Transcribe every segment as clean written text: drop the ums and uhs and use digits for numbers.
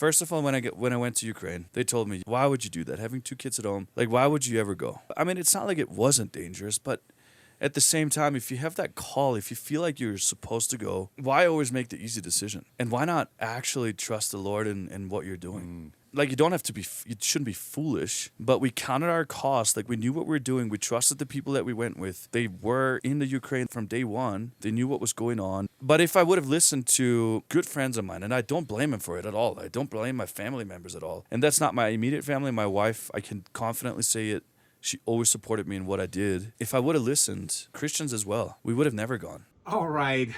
First of all, when I went to Ukraine, they told me, why would you do that? Having 2 kids at home, like, why would you ever go? I mean, it's not like it wasn't dangerous, but at the same time, if you have that call, if you feel like you're supposed to go, why always make the easy decision? And why not actually trust the Lord in what you're doing? Like, you shouldn't be foolish, but we counted our costs. Like, we knew what we were doing. We trusted the people that we went with. They were in the Ukraine from day one. They knew what was going on. But if I would have listened to good friends of mine, and I don't blame them for it at all. I don't blame my family members at all. And that's not my immediate family. My wife, I can confidently say it. She always supported me in what I did. If I would have listened, Christians as well, we would have never gone. All right.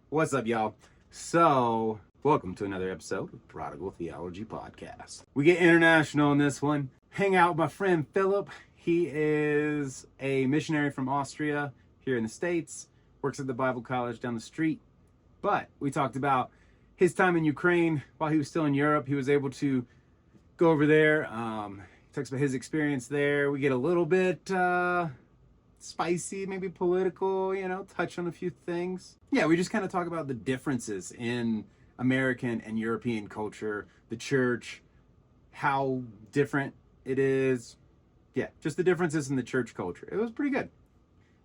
What's up, y'all? So, welcome to another episode of Prodigal Theology Podcast. We get international in this one. Hang out with my friend Philip. He is a missionary from Austria here in the States. Works at the Bible College down the street. But we talked about his time in Ukraine while he was still in Europe. He was able to go over there. Talks about his experience there. We get a little bit spicy, maybe political, touch on a few things. Yeah, we just kind of talk about the differences in American and European culture, the church, how different it is. Yeah, just the differences in the church culture. It was pretty good.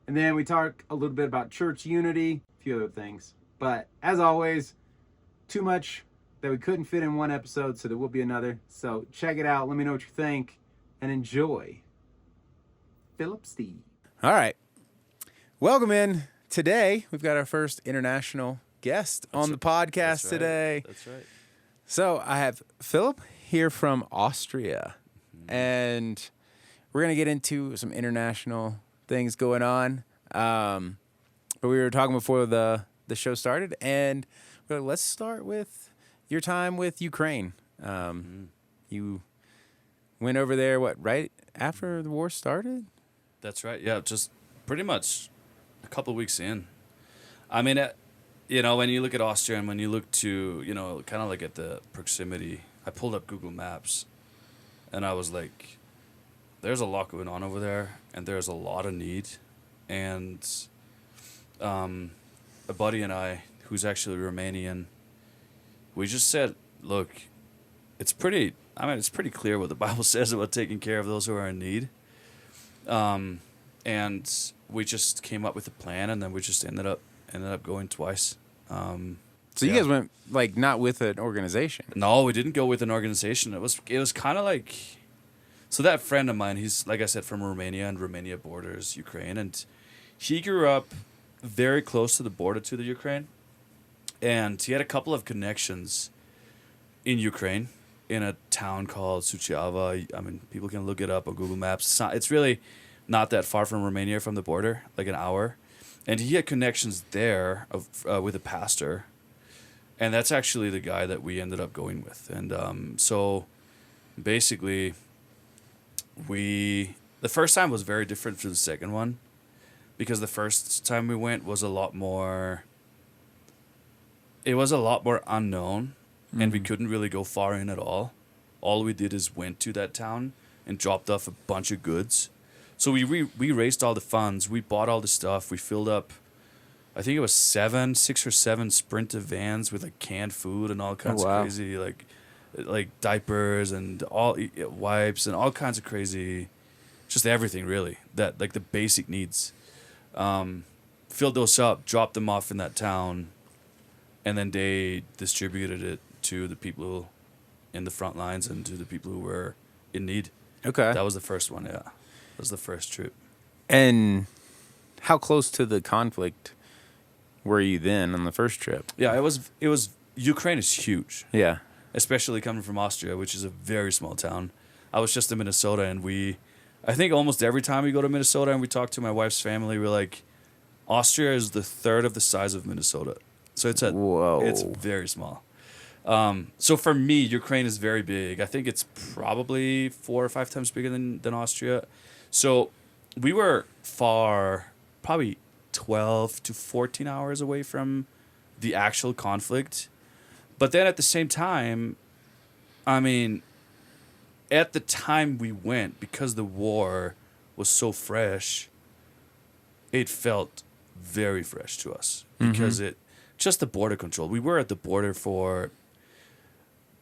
And then we talk a little bit about church unity, a few other things. But as always, too much that we couldn't fit in one episode, so there will be another. So check it out. Let me know what you think and enjoy. Philipp Stieb. All right. Welcome in. Today, we've got our first international guest on the podcast today. That's right. So I have Philipp here from Austria, and we're going to get into some international things going on. But we were talking before the show started, and we're like, let's start with your time with Ukraine. You went over there, right after the war started? That's right. Yeah, just pretty much a couple of weeks in. I mean, when you look at Austria and when you look to, kind of like at the proximity, I pulled up Google Maps, and I was like, there's a lot going on over there, and there's a lot of need. And a buddy and I, who's actually Romanian, we just said, look, it's pretty clear what the Bible says about taking care of those who are in need. And we just came up with a plan, and then we just ended up going twice. So you guys went not with an organization? No, we didn't go with an organization. It was kind of like, so that friend of mine, he's, like I said, from Romania, and Romania borders Ukraine, and he grew up very close to the border to the Ukraine, and he had a couple of connections in Ukraine, in a town called Suceava. I mean, people can look it up on Google Maps. It's really not that far from Romania, from the border, like an hour. And he had connections there with a pastor. And that's actually the guy that we ended up going with. And so basically, the first time was very different from the second one, because the first time we went was a lot more unknown. And we couldn't really go far in at all. All we did is went to that town and dropped off a bunch of goods. So we raised all the funds. We bought all the stuff. We filled up, I think it was 6 or 7 Sprinter vans with canned food and all kinds of crazy, like diapers and all wipes and all kinds of crazy, just everything really, that like the basic needs. Filled those up, dropped them off in that town, and then they distributed it to the people in the front lines and to the people who were in need. Okay. That was the first one, yeah. That was the first trip. And how close to the conflict were you then on the first trip? Yeah, it was Ukraine is huge. Yeah. Especially coming from Austria, which is a very small town. I was just in Minnesota, and I think almost every time we go to Minnesota and we talk to my wife's family, we're like, Austria is the third of the size of Minnesota. So it's very small. So for me, Ukraine is very big. I think it's probably 4 or 5 times bigger than Austria. So we were probably 12 to 14 hours away from the actual conflict. But then at the same time, I mean, at the time we went, because the war was so fresh, it felt very fresh to us. Because just the border control. We were at the border for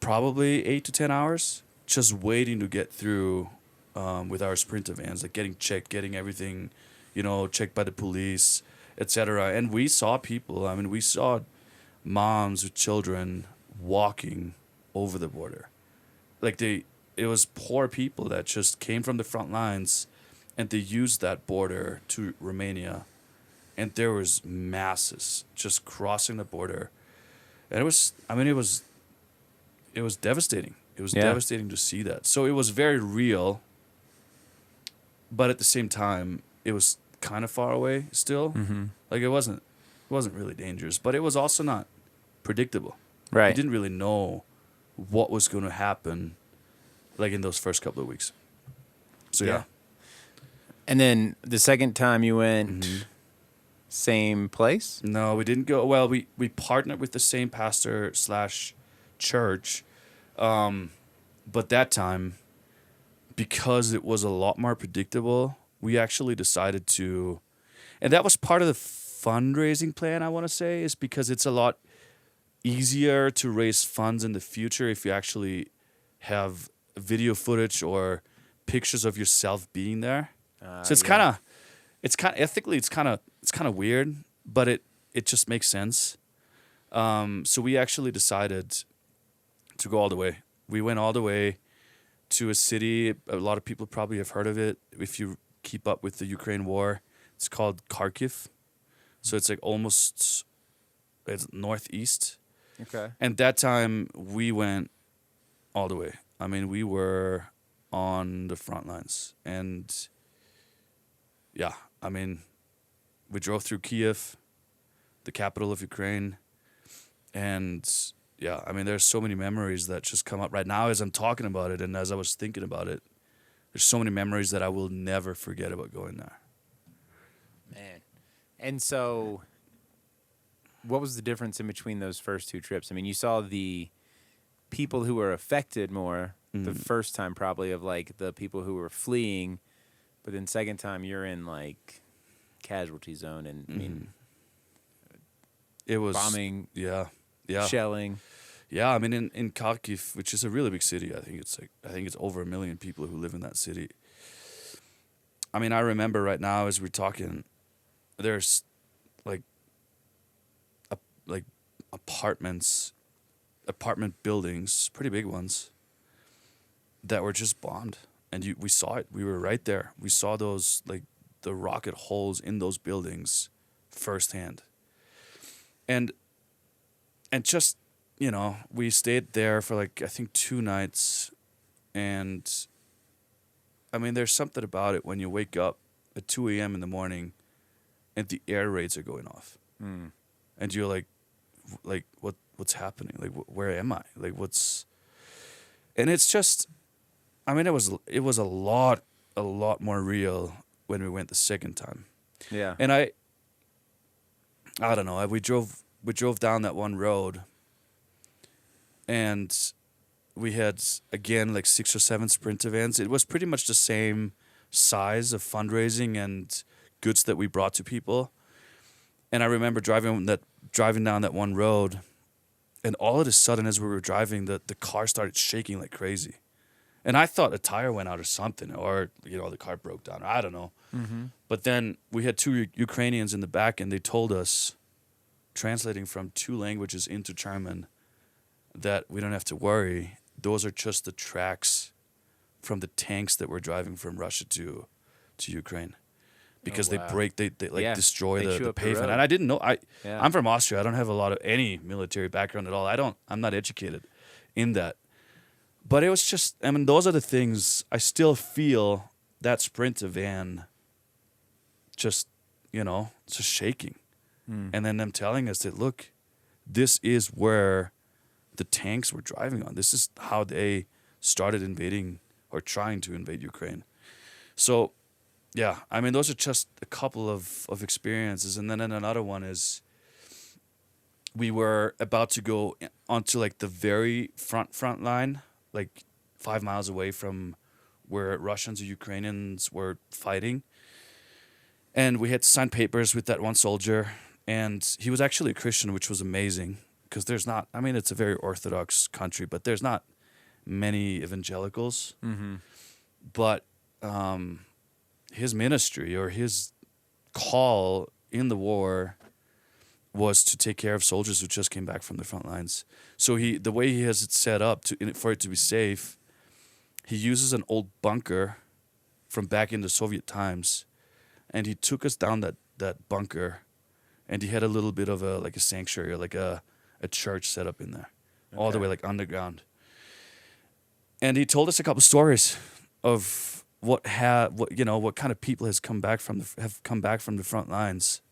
probably 8 to 10 hours just waiting to get through with our Sprinter vans, like getting checked, getting everything, checked by the police, etc. And we saw people. I mean, we saw moms with children walking over the border. Like it was poor people that just came from the front lines, and they used that border to Romania, and there was masses just crossing the border, and it was devastating. It was devastating to see that. So it was very real, but at the same time, it was kind of far away still. Mm-hmm. Like it wasn't really dangerous, but it was also not predictable. Right. You didn't really know what was going to happen, like in those first couple of weeks. So yeah. And then the second time you went, Mm-hmm. same place? No, we didn't go. Well, we partnered with the same pastor / church, but that time, because it was a lot more predictable, we actually decided to, and that was part of the fundraising plan, I want to say, is because it's a lot easier to raise funds in the future if you actually have video footage or pictures of yourself being there. So it's kind of ethically, it's kind of weird, but it just makes sense. So we actually decided to go all the way. We went all the way to a city. A lot of people probably have heard of it if you keep up with the Ukraine war. It's called Kharkiv. So it's like it's northeast. Okay. And that time we went all the way. I mean, we were on the front lines. And yeah, I mean, we drove through Kiev, the capital of Ukraine. And yeah, I mean, there's so many memories that just come up right now as I'm talking about it. And as I was thinking about it, there's so many memories that I will never forget about going there. Man. And so what was the difference in between those first two trips? I mean, you saw the people who were affected more the first time, probably, of like the people who were fleeing, but then second time you're in like casualty zone, and I mean, it was bombing, shelling. Yeah, I mean in Kharkiv, which is a really big city, I think it's over 1 million people who live in that city. I mean, I remember right now as we're talking, there's like apartment buildings, pretty big ones, that were just bombed, and we saw it. We were right there. We saw those, like, the rocket holes in those buildings firsthand. And just, we stayed there for like, I think 2 nights, and I mean, there's something about it when you wake up at 2 a.m. in the morning and the air raids are going off. And you're like what's happening? Like, where am I? Like, and it's just, I mean, it was a lot more real when we went the second time. Yeah. And I don't know, we drove down that one road, and we had, again, like 6 or 7 Sprinter vans. It was pretty much the same size of fundraising and goods that we brought to people. And I remember driving down that one road, and all of a sudden, as we were driving, the car started shaking like crazy. And I thought a tire went out or something, or, the car broke down. I don't know. Mm-hmm. But then we had 2 Ukrainians in the back, and they told us, translating from 2 languages into German, that we don't have to worry. Those are just the tracks from the tanks that were driving from Russia to Ukraine. Because they destroy the pavement. And I didn't know. I'm from Austria. I don't have a lot of any military background at all. I'm not educated in that. But it was just, I mean, those are the things. I still feel that Sprinter van just shaking. And then them telling us that, look, this is where the tanks were driving on. This is how they started invading or trying to invade Ukraine. So, yeah, I mean, those are just a couple of experiences. And then another one is we were about to go onto like the very front line, like 5 miles away from where Russians or Ukrainians were fighting. And we had to sign papers with that one soldier. And he was actually a Christian, which was amazing. because there's not. I mean, it's a very Orthodox country, but there's not many evangelicals. Mm-hmm. But his ministry or his call in the war was to take care of soldiers who just came back from the front lines. So the way he has it set up for it to be safe, he uses an old bunker from back in the Soviet times, and he took us down that bunker, and he had a little bit of a sanctuary or like a church set up in there, all the way like underground. And he told us a couple stories of what kind of people have come back from the front lines.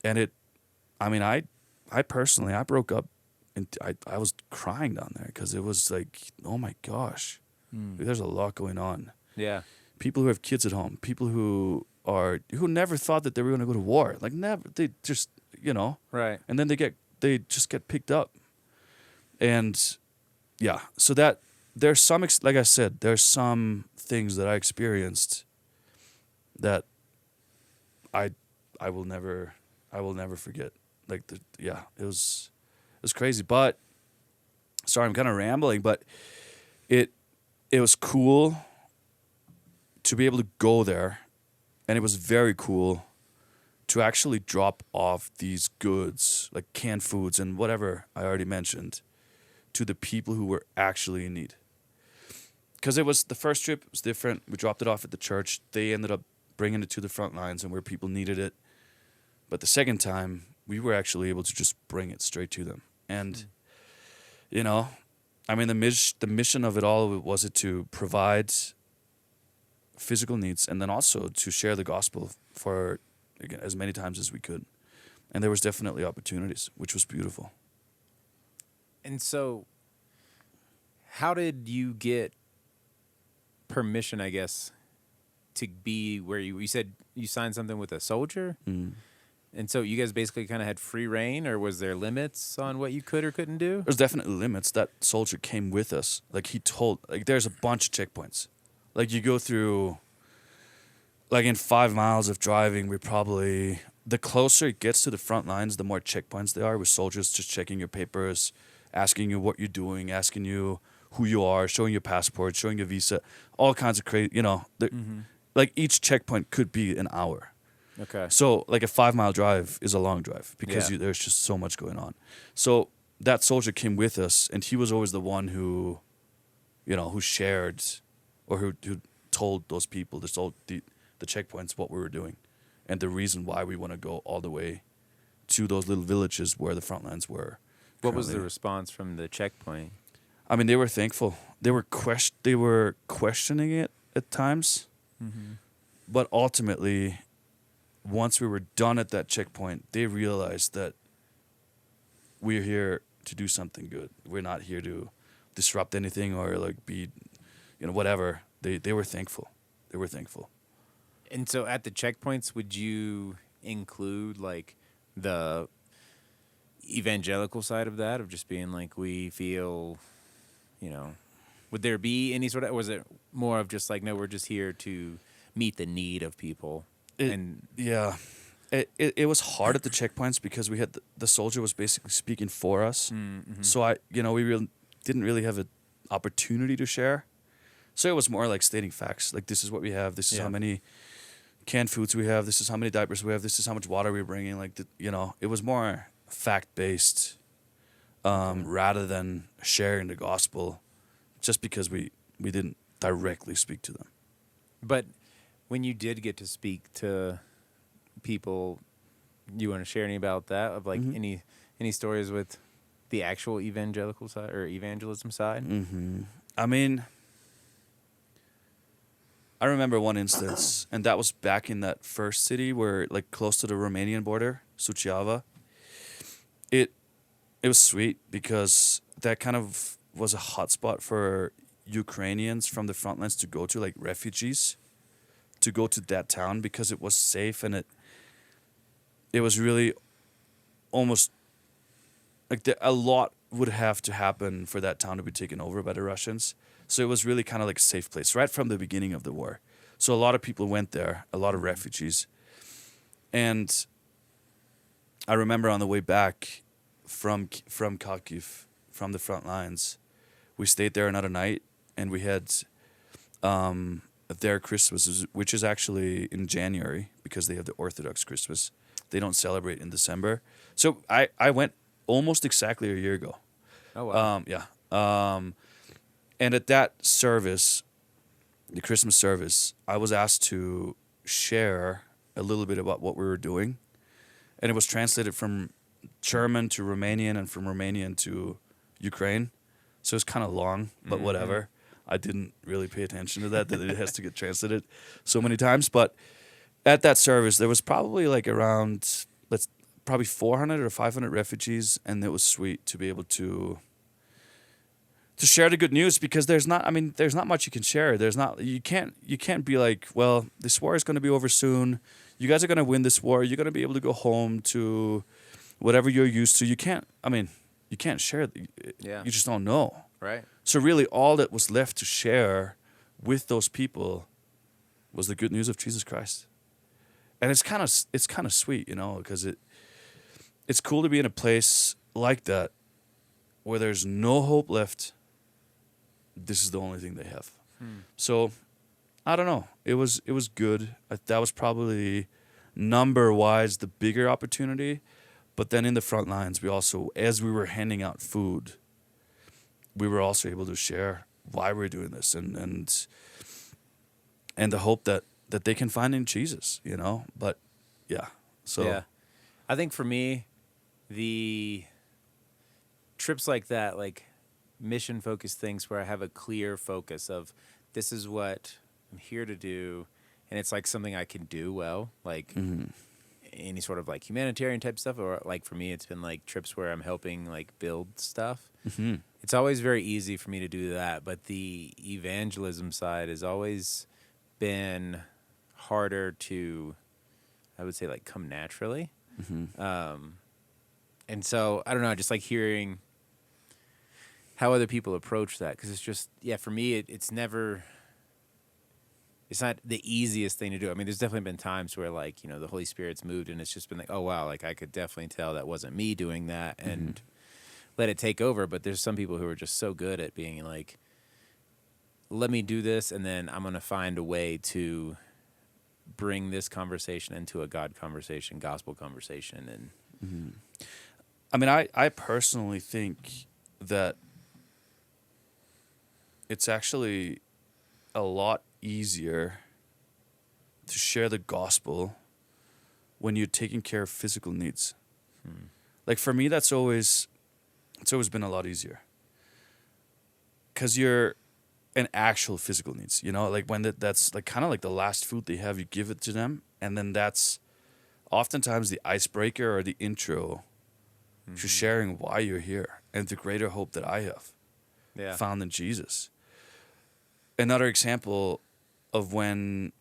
And I personally broke up, and I was crying down there because it was like, oh my gosh, there's a lot going on. Yeah, people who have kids at home, people who never thought that they were going to go to war, like never, they just right, and then they just get picked up, and yeah, so that there's some like I said, there's some things that I experienced that I will never forget. Like it was crazy. But sorry, I'm kind of rambling, but it was cool to be able to go there, and it was very cool to actually drop off these goods like canned foods and whatever I already mentioned to the people who were actually in need. Because it was the first trip, it was different. We dropped it off at the church. They ended up bringing it to the front lines and where people needed it. But the second time, we were actually able to just bring it straight to them. And, the mission of it all was to provide physical needs and then also to share the gospel for, again, as many times as we could. And there was definitely opportunities, which was beautiful. And so, how did you get permission, I guess, to be where you said you signed something with a soldier? Mm. And so you guys basically kind of had free reign, or was there limits on what you could or couldn't do? There's definitely limits. That soldier came with us. Like there's a bunch of checkpoints. Like you go through, like in 5 miles of driving, the closer it gets to the front lines, the more checkpoints there are with soldiers just checking your papers, asking you what you're doing, asking you who you are, showing your passport, showing your visa, all kinds of crazy, like each checkpoint could be an hour. Okay. So like a 5 mile drive is a long drive because there's just so much going on. So that soldier came with us, and he was always the one who shared or who told those people, the checkpoints, what we were doing and the reason why we want to go all the way to those little villages where the front lines were. What was the response from the checkpoint? I mean, they were thankful. They were questioning it at times, but ultimately, once we were done at that checkpoint, they realized that we're here to do something good. We're not here to disrupt anything or like be, whatever. They were thankful. They were thankful. And so at the checkpoints, would you include like the evangelical side of that, of just being like, we feel, would there be any sort of, or was it more of just like, no, we're just here to meet the need of people? It was hard at the checkpoints because we had the soldier was basically speaking for us. Mm-hmm. So we didn't really have an opportunity to share. So it was more like stating facts. Like, this is what we have. This is how many canned foods we have. This is how many diapers we have. This is how much water we're bringing. Like, it was more fact-based rather than sharing the gospel just because we didn't directly speak to them. But when you did get to speak to people, you want to share any about that? Of like any stories with the actual evangelical side or evangelism side? Mm-hmm. I mean, I remember one instance, and that was back in that first city where, like, close to the Romanian border, Suceava. It was sweet because that kind of was a hotspot for Ukrainians from the front lines to go to, like refugees, to go to that town because it was safe, and it was really almost like a lot would have to happen for that town to be taken over by the Russians. So it was really kind of like a safe place right from the beginning of the war. So a lot of people went there, a lot of refugees. And I remember on the way back from Kharkiv, from the front lines. We stayed there another night, and we had their Christmas, which is actually in January because they have the Orthodox Christmas. They don't celebrate in December. So I went almost exactly a year ago. Oh, wow. Yeah. And at that service, the Christmas service, I was asked to share a little bit about what we were doing. And it was translated from German to Romanian and from Romanian to Ukraine. So it's kind of long, but whatever. I didn't really pay attention to that it has to get translated so many times. But at that service, there was probably like around, probably 400 or 500 refugees. And it was sweet to be able to share the good news, because there's not much you can share. You can't be like, well, this war is going to be over soon. You guys are going to win this war. You're going to be able to go home to whatever you're used to. You can't share. Yeah. You just don't know. Right. So really all that was left to share with those people was the good news of Jesus Christ. And it's kind of sweet, because it's cool to be in a place like that where there's no hope left. This is the only thing they have. So, I don't know. It was good. That was probably number-wise the bigger opportunity. But then in the front lines, we also, as we were handing out food, we were also able to share why we're doing this and the hope that they can find in Jesus, But, yeah. So yeah. I think for me, the trips like that, like mission-focused things where I have a clear focus of this is what I'm here to do, and it's like something I can do well, like any sort of like humanitarian type stuff, or like for me, it's been like trips where I'm helping like build stuff. It's always very easy for me to do that, but the evangelism side has always been harder to, I would say, like come naturally. And so I don't know, just like hearing how other people approach that, because it's just, for me, it's not the easiest thing to do. I mean, there's definitely been times where like, the Holy Spirit's moved and it's just been like, oh wow, like I could definitely tell that wasn't me doing that and let it take over. But there's some people who are just so good at being like, let me do this, and then I'm going to find a way to bring this conversation into a God conversation, gospel conversation. And I mean, I personally think that it's actually a lot easier to share the gospel when you're taking care of physical needs. Like for me, it's always been a lot easier, because you're an actual physical needs, like when that's like kind of like the last food they have, you give it to them, and then that's oftentimes the icebreaker or the intro to sharing why you're here and the greater hope that I have found in Jesus. Another example of when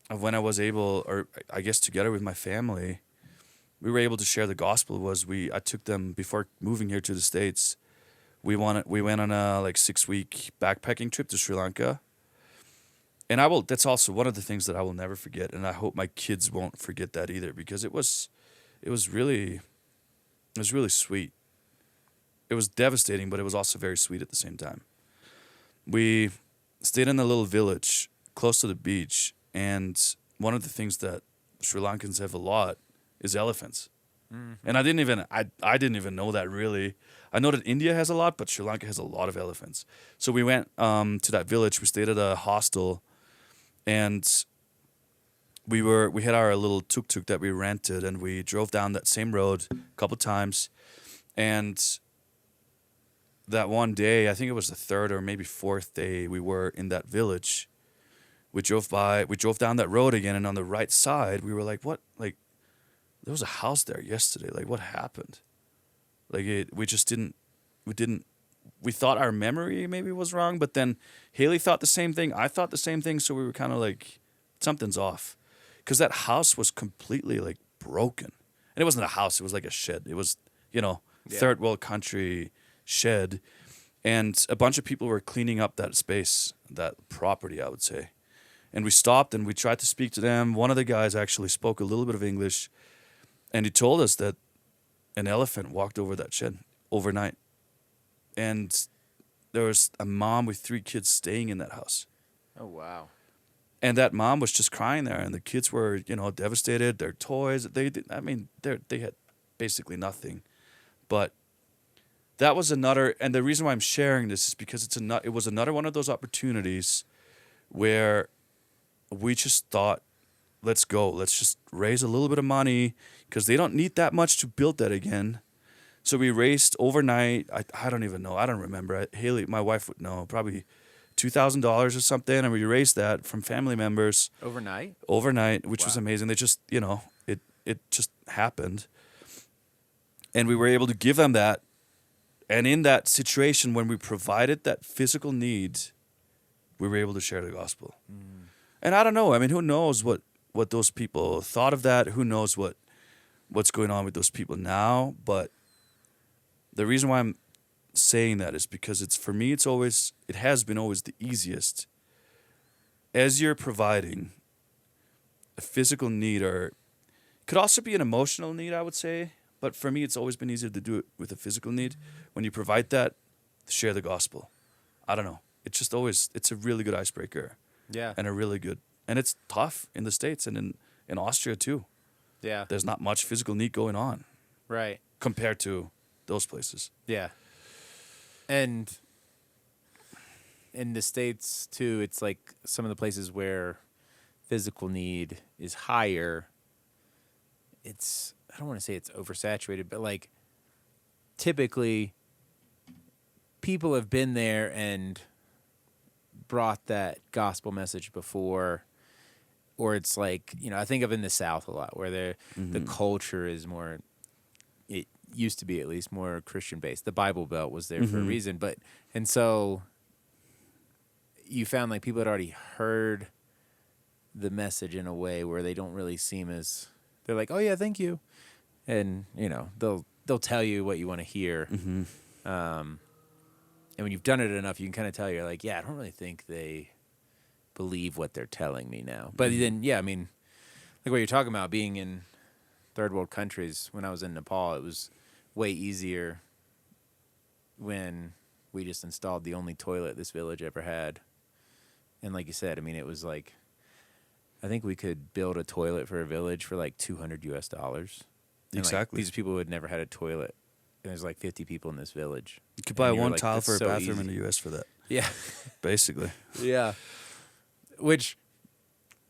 I was able, or I guess together with my family, we were able to share the gospel was I took them before moving here to the States. We went on a 6-week backpacking trip to Sri Lanka. And that's also one of the things that I will never forget, and I hope my kids won't forget that either, because it was really sweet. It was devastating, but it was also very sweet at the same time. We stayed in a little village close to the beach, and one of the things that Sri Lankans have a lot is elephants. And I didn't even know that really. I know that India has a lot, but Sri Lanka has a lot of elephants. So we went to that village. We stayed at a hostel, and we had our little tuk-tuk that we rented, and we drove down that same road a couple times. And that one day, I think it was the third or maybe fourth day we were in that village, we drove down that road again, and on the right side, we were like, what? Like, there was a house there yesterday. Like, what happened? Like, we thought our memory maybe was wrong, but then Haley thought the same thing. I thought the same thing, so we were kind of like, something's off. Because that house was completely, like, broken. And it wasn't a house. It was like a shed. It was, third world country shed, and a bunch of people were cleaning up that space, that property, I would say. And we stopped and we tried to speak to them. One of the guys actually spoke a little bit of English, and he told us that an elephant walked over that shed overnight. And there was a mom with 3 kids staying in that house. Oh, wow. And that mom was just crying there, and the kids were, devastated. Their toys, they had basically nothing. But that was another, and the reason why I'm sharing this is because it was another one of those opportunities where we just thought, let's go. Let's just raise a little bit of money because they don't need that much to build that again. So we raised overnight. I don't even know. I don't remember. Haley, my wife, would know. Probably $2,000 or something. And we raised that from family members. Overnight, which was amazing. They just, it just happened. And we were able to give them that. And in that situation, when we provided that physical need, we were able to share the gospel. Mm. And I don't know. I mean, who knows what those people thought of that? Who knows what's going on with those people now? But the reason why I'm saying that is because it has been always the easiest. As you're providing a physical need, or could also be an emotional need, I would say. But for me, it's always been easier to do it with a physical need. When you provide that, share the gospel. I don't know. It's just always, it's a really good icebreaker. Yeah. And it's tough in the States and in Austria too. Yeah. There's not much physical need going on. Right. Compared to those places. Yeah. And in the States too, it's like some of the places where physical need is higher. I don't want to say it's oversaturated, but like typically people have been there and brought that gospel message before, or it's like, I think of in the South a lot where the culture is more, it used to be at least more Christian based. The Bible Belt was there for a reason, and so you found like people had already heard the message in a way where they don't really seem as, they're like, oh yeah, thank you. And, they'll tell you what you want to hear. Mm-hmm. And when you've done it enough, you can kind of tell, you're like, yeah, I don't really think they believe what they're telling me now. But then, yeah, I mean, like what you're talking about, being in third world countries, when I was in Nepal, it was way easier when we just installed the only toilet this village ever had. And like you said, I mean, it was like, I think we could build a toilet for a village for like $200 US. Exactly. Like, these people who had never had a toilet. And there's like 50 people in this village. You could buy one tile for a bathroom in the US for that. Yeah. Basically. Yeah. Which,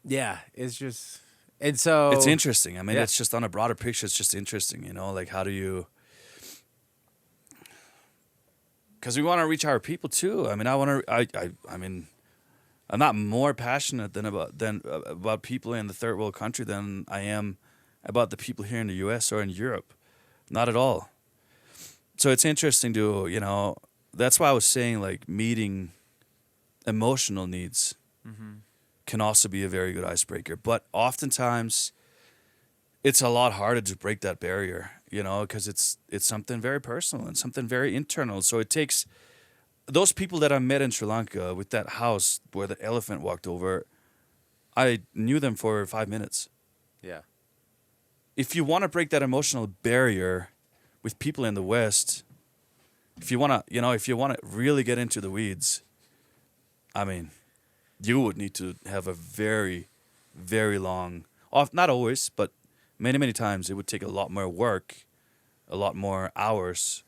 yeah, it's just, and so. It's interesting. I mean, it's just on a broader picture, it's just interesting, like how do you, because we want to reach our people too. I mean, I mean, I'm not more passionate about people in the third world country than I am about the people here in the US or in Europe. Not at all. So it's interesting to, that's why I was saying like meeting emotional needs can also be a very good icebreaker. But oftentimes it's a lot harder to break that barrier, because it's something very personal and something very internal. So it takes those people that I met in Sri Lanka with that house where the elephant walked over, I knew them for 5 minutes. Yeah. If you want to break that emotional barrier with people in the West, if you want to really get into the weeds, I mean, you would need to have a very, very long, not always, but many, many times it would take a lot more work, a lot more hours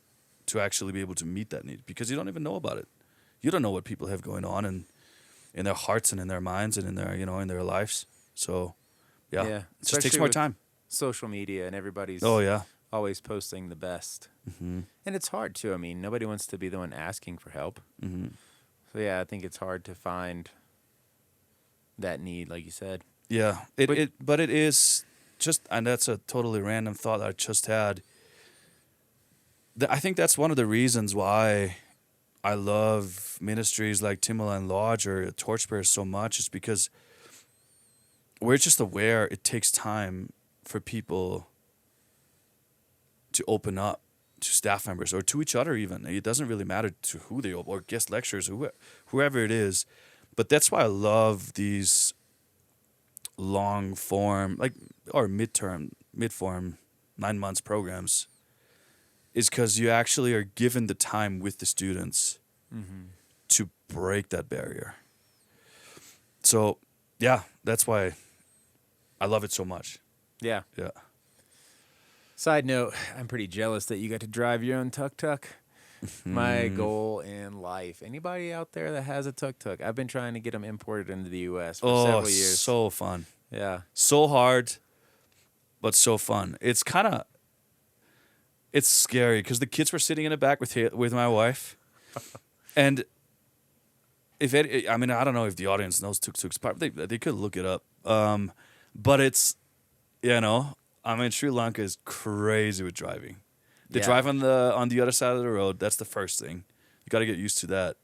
to actually be able to meet that need because you don't even know about it. You don't know what people have going on in their hearts and in their minds and in their, in their lives. So, yeah. It just takes more time. Social media and everybody's always posting the best. Mm-hmm. And it's hard too. I mean, nobody wants to be the one asking for help. Mm-hmm. So yeah, I think it's hard to find that need, like you said. Yeah, but it is just, and that's a totally random thought I just had. I think that's one of the reasons why I love ministries like Timberline Lodge or Torchbearer so much is because we're just aware it takes time for people to open up to staff members or to each other even. It doesn't really matter to who they open, or guest lecturers, or whoever it is. But that's why I love these long form, or mid-form, 9 months programs is because you actually are given the time with the students to break that barrier. So, yeah, that's why I love it so much. Yeah. Yeah. Side note, I'm pretty jealous that you got to drive your own tuk-tuk. My goal in life. Anybody out there that has a tuk-tuk? I've been trying to get them imported into the U.S. for several years. So fun. Yeah. So hard, but so fun. It's scary because the kids were sitting in the back with my wife. And I don't know if the audience knows tuk-tuks. They could look it up. But it's, Sri Lanka is crazy with driving. They drive on the other side of the road. That's the first thing. You got to get used to that.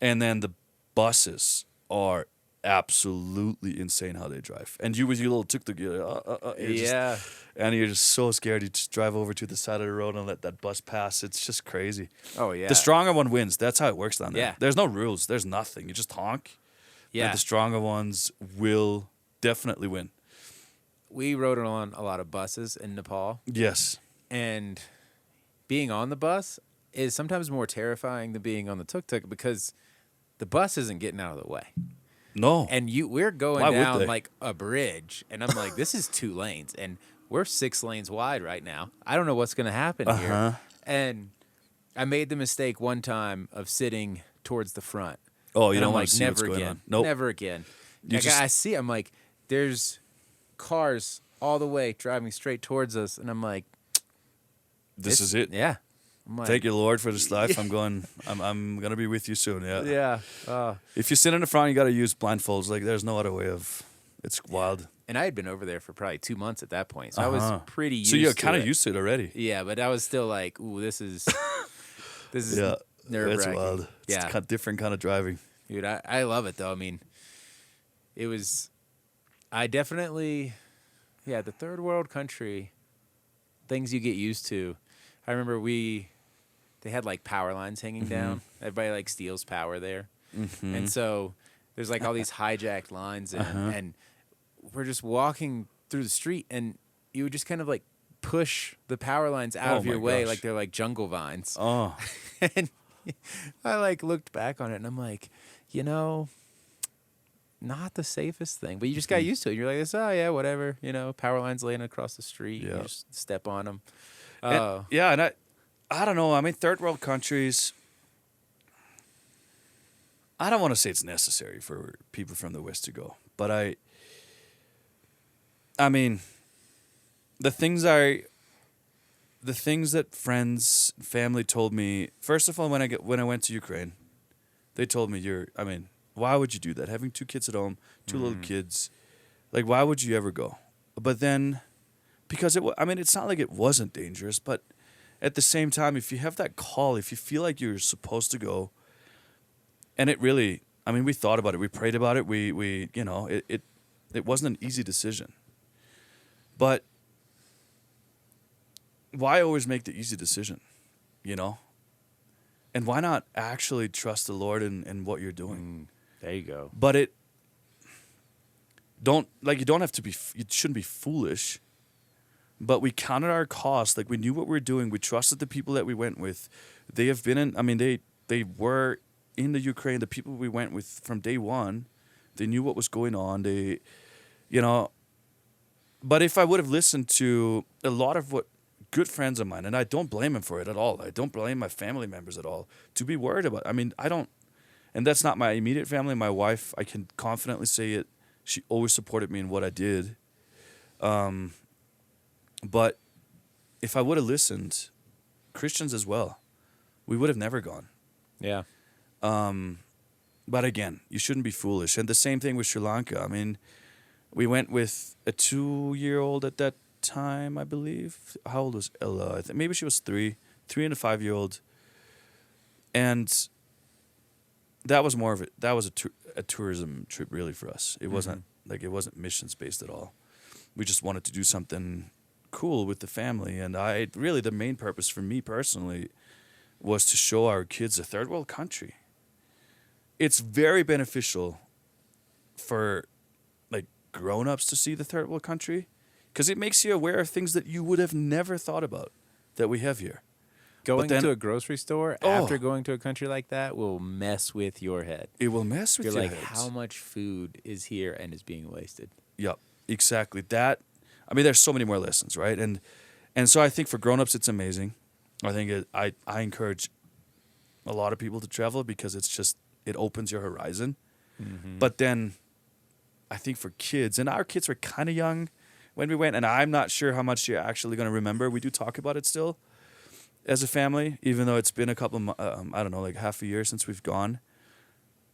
And then the buses are absolutely insane how they drive. And you with your little tuk-tuk, and you're just so scared. You just drive over to the side of the road and let that bus pass. It's just crazy. Oh, yeah. The stronger one wins. That's how it works down there. Yeah. There's no rules. There's nothing. You just honk. Yeah. And the stronger ones will definitely win. We rode on a lot of buses in Nepal. Yes. And being on the bus is sometimes more terrifying than being on the tuk-tuk because the bus isn't getting out of the way. No. And we're going Why would down they? like a bridge, and I'm like, this is 2 lanes, and we're 6 lanes wide right now. I don't know what's going to happen here. And I made the mistake one time of sitting towards the front. Oh, you and don't I'm want like, to see what's never going again. on. Nope. Never again. You just- I see, I'm like, there's cars all the way driving straight towards us, and I'm like, This is it. Yeah. I'm like, Thank you, Lord, for this life. I'm gonna be with you soon. Yeah. Yeah. If you sit in the front, you gotta use blindfolds. Like there's no other way of. It's wild. And I had been over there for probably 2 months at that point, so I was pretty used So you're to kind of it. used to it already. Yeah, but I was still like, ooh, this is Yeah, nerve-wracking. it's wild. It's Yeah. a different kind of driving. Dude, I love it though. I mean, I definitely, the third world country, things you get used to. I remember they had like power lines hanging down. Everybody like steals power there. And so there's like all these hijacked lines and we're just walking through the street and you would just kind of like push the power lines out Oh of your my way gosh. like they're like jungle vines. Oh, And I like looked back on it and I'm like, not the safest thing, but you just got used to it. You're like, oh yeah, whatever, power lines laying across the street. Yeah. You just step on them. and I don't know. I mean, third world countries. I don't want to say it's necessary for people from the West to go, but I mean, the things that friends, family told me. First of all, when I went to Ukraine, they told me why would you do that? Having 2 kids at home, 2 little kids, like why would you ever go? But then, because it's not like it wasn't dangerous, but at the same time, if you have that call, if you feel like you're supposed to go, and it really, we thought about it, we prayed about it, it wasn't an easy decision. But why always make the easy decision, And why not actually trust the Lord in what you're doing? There you go. But you don't have to be, you shouldn't be foolish. But we counted our costs, like we knew what we were doing. We trusted the people that we went with. They have been they were in the Ukraine. The people we went with from day one, they knew what was going on. But if I would have listened to a lot of what good friends of mine, and I don't blame them for it at all. I don't blame my family members at all to be worried about. I don't, and that's not my immediate family. My wife, I can confidently say it. She always supported me in what I did. But if I would have listened, Christians as well, we would have never gone. Yeah. But again, you shouldn't be foolish. And the same thing with Sri Lanka. We went with a 2-year-old at that time, I believe. How old was Ella? I think maybe she was 3 and a 5-year-old. And that was more of it. That was a tourism trip really for us. It wasn't it wasn't missions based at all. We just wanted to do something cool with the family. And the main purpose for me personally was to show our kids a third world country. It's very beneficial for grown-ups to see the third world country because it makes you aware of things that you would have never thought about that we have here. Going then- to a grocery store after going to a country like that will mess with your head. It will mess with You're your like, head. how much food is here and is being wasted? Yep, exactly. That, I mean, there's so many more lessons, right? And so I think for grown-ups, it's amazing. I think I encourage a lot of people to travel because it opens your horizon. Mm-hmm. But then I think for kids, and our kids were kind of young when we went, and I'm not sure how much you're actually going to remember. We do talk about it still as a family, even though it's been a couple of, I don't know, like half a year since we've gone.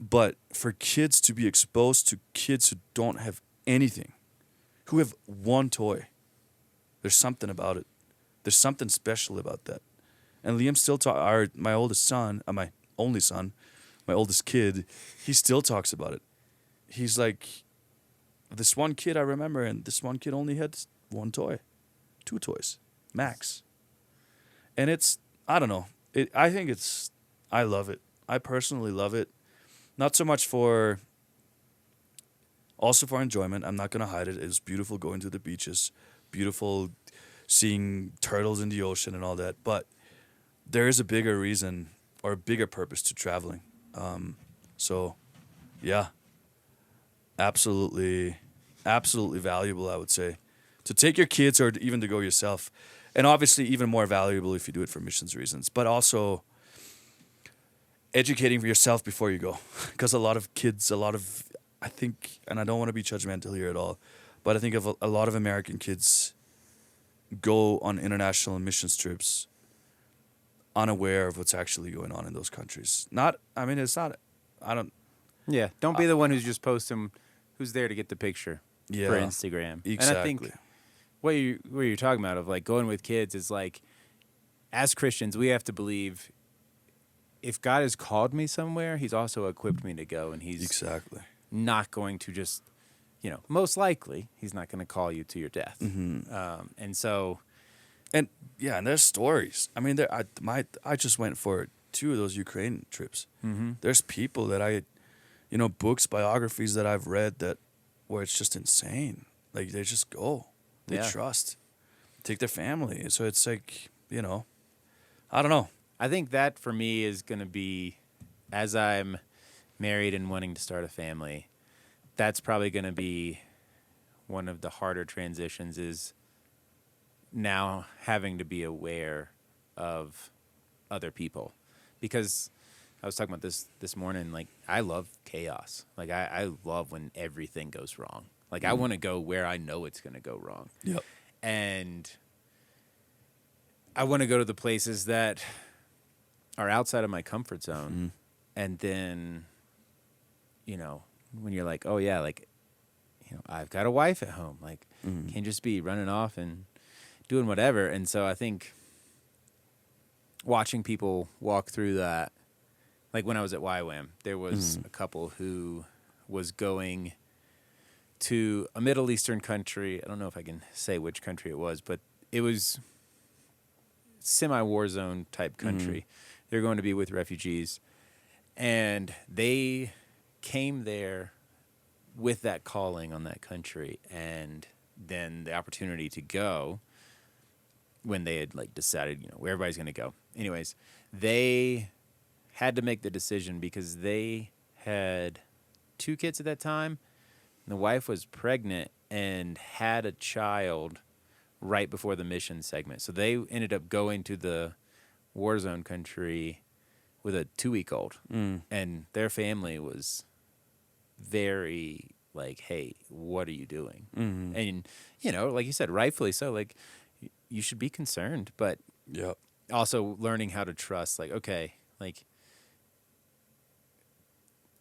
But for kids to be exposed to kids who don't have anything, who have one toy, there's something about it. There's something special about that. And Liam still my oldest son, my only son, my oldest kid, he still talks about it. He's like, this one kid I remember, and this one kid only had one toy, 2 toys, max. And it's, I don't know. I love it. I personally love it. Not so much also for enjoyment. I'm not going to hide it. It's beautiful going to the beaches, beautiful seeing turtles in the ocean and all that. But there is a bigger reason or a bigger purpose to traveling. So, yeah, absolutely valuable, I would say, to take your kids or even to go yourself. And obviously even more valuable if you do it for missions reasons, but also educating for yourself before you go. Because I think, and I don't want to be judgmental here at all, but I think of a lot of American kids go on international missions trips unaware of what's actually going on in those countries. Don't be the one who's just posting who's there to get the picture for Instagram. Exactly. And I think what you're talking about of like going with kids is like, as Christians, we have to believe if God has called me somewhere, he's also equipped me to go, and he's not going to just, most likely he's not going to call you to your death. Mm-hmm. And there's stories. I mean, I just went for 2 of those Ukraine trips. Mm-hmm. There's people that books, biographies that I've read where it's just insane. Like they just go, they trust, take their family. So it's like, I don't know. I think that for me is going to be, as I'm married and wanting to start a family, that's probably going to be one of the harder transitions is now having to be aware of other people. Because I was talking about this morning, like I love chaos. Like I love when everything goes wrong. Like I want to go where I know it's going to go wrong. Yep. And I want to go to the places that are outside of my comfort zone. Mm-hmm. And then, when you're like, oh yeah, like, I've got a wife at home. Like, can't just be running off and doing whatever. And so I think watching people walk through that, like when I was at YWAM, there was a couple who was going to a Middle Eastern country. I don't know if I can say which country it was, but it was semi-war zone type country. They're going to be with refugees. And they came there with that calling on that country, and then the opportunity to go when they had like decided, where everybody's going to go. Anyways, they had to make the decision because they had 2 kids at that time. And the wife was pregnant and had a child right before the mission segment. So they ended up going to the war zone country with a 2-week-old. And their family was very like, hey, what are you doing? And, like you said, rightfully so, like you should be concerned, but also learning how to trust, like, okay, like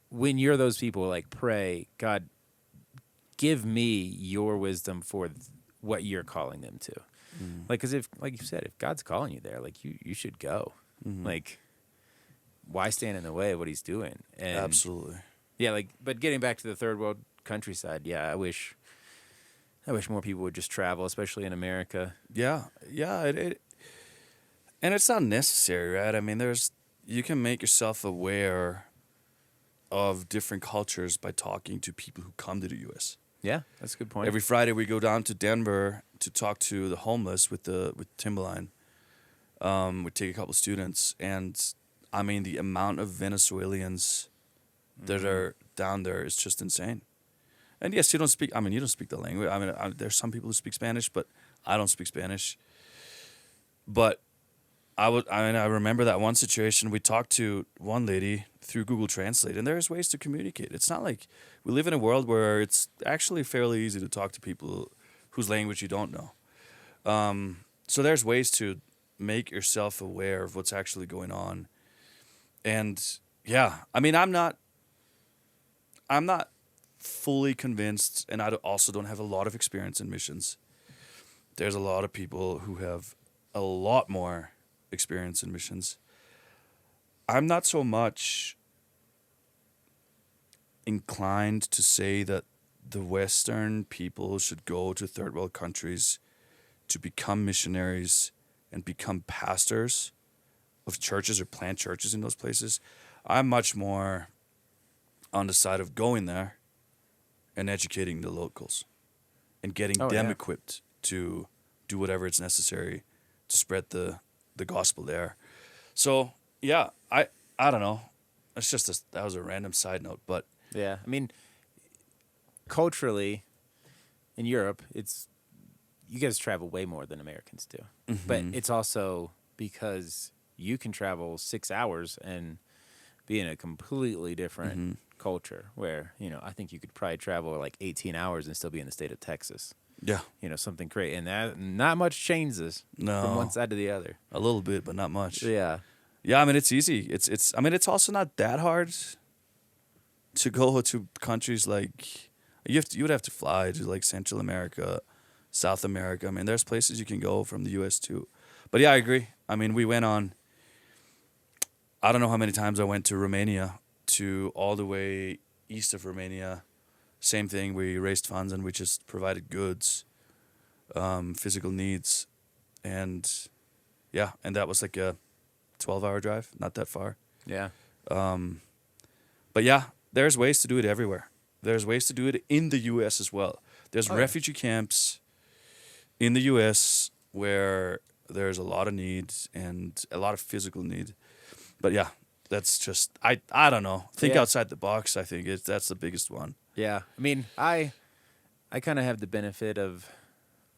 when you're those people, like pray, God, give me your wisdom for what you're calling them to. Like, because if, like you said, if God's calling you there, like you should go. Like, why stand in the way of what he's doing? And Absolutely. Yeah, like, but getting back to the third world countryside, I wish more people would just travel, especially in America. Yeah. And it's not necessary, right? I mean, you can make yourself aware of different cultures by talking to people who come to the U.S. Yeah, that's a good point. Every Friday we go down to Denver to talk to the homeless with Timberline. We take a couple students, and I mean the amount of Venezuelans that are down there is just insane. And yes, you don't speak the language. I mean, there's some people who speak Spanish, but I don't speak Spanish. But I remember that one situation. We talked to one lady through Google Translate, and there's ways to communicate. It's not like we live in a world where it's actually fairly easy to talk to people whose language you don't know. So there's ways to make yourself aware of what's actually going on. And yeah, I mean, I'm not fully convinced, and I also don't have a lot of experience in missions. There's a lot of people who have a lot more experience in missions. I'm not so much inclined to say that the Western people should go to third world countries to become missionaries and become pastors of churches or plant churches in those places. I'm much more on the side of going there and educating the locals and getting them equipped to do whatever it's necessary to spread the gospel there. So yeah, I don't know. It's just that was a random side note, but yeah, I mean, culturally, in Europe, you guys travel way more than Americans do, but it's also because you can travel 6 hours and be in a completely different culture. Where I think you could probably travel like 18 hours and still be in the state of Texas. Yeah. Something great. And that not much changes from one side to the other. A little bit, but not much. Yeah. Yeah, I mean, it's easy. It's also not that hard to go to countries like you would have to fly to like Central America, South America. I mean, there's places you can go from the US too. But yeah, I agree. I mean, we went on, I don't know how many times I went to Romania, to all the way east of Romania. Same thing, we raised funds and we just provided goods, physical needs. And yeah, and that was like a 12-hour drive, not that far. Yeah. But yeah, there's ways to do it everywhere. There's ways to do it in the U.S. as well. There's refugee camps in the U.S. where there's a lot of need and a lot of physical need. But yeah, that's just, I don't know. Think outside the box, I think. That's the biggest one. Yeah. I mean, I kind of have the benefit of,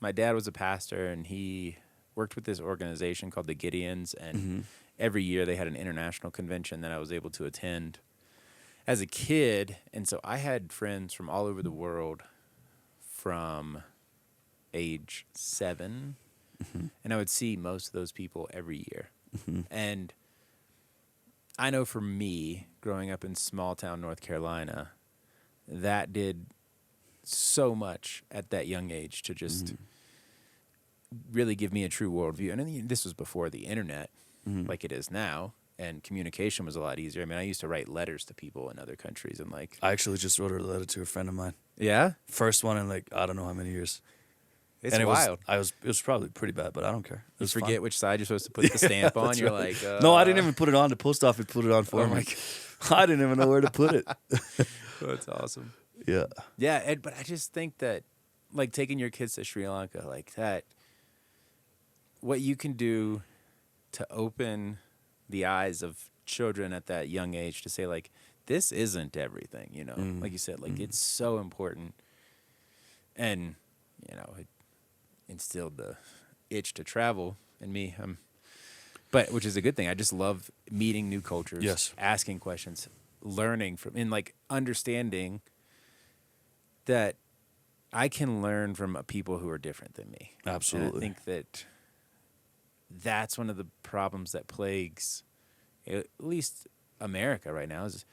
my dad was a pastor, and he worked with this organization called the Gideons, and every year they had an international convention that I was able to attend as a kid. And so I had friends from all over the world from age 7, and I would see most of those people every year. And I know for me, growing up in small town North Carolina, that did so much at that young age to just really give me a true worldview. And I mean, this was before the internet like it is now, and communication was a lot easier. I mean, I used to write letters to people in other countries, and like, I actually just wrote a letter to a friend of mine. Yeah? First one in like, I don't know how many years. It's and wild. It was probably pretty bad, but I don't care. You forget which side you're supposed to put the stamp on. You're right. like, no, I didn't even put it on. The post office put it on for me. I didn't even know where to put it. That's awesome. Yeah. Yeah, Ed, but I just think that, like, taking your kids to Sri Lanka, like that, what you can do to open the eyes of children at that young age to say, like, this isn't everything, like you said, like, it's so important. And, it instilled the itch to travel in me. But which is a good thing. I just love meeting new cultures, yes, asking questions, learning from, and like understanding that I can learn from people who are different than me. Absolutely. And I think that that's one of the problems that plagues at least America right now is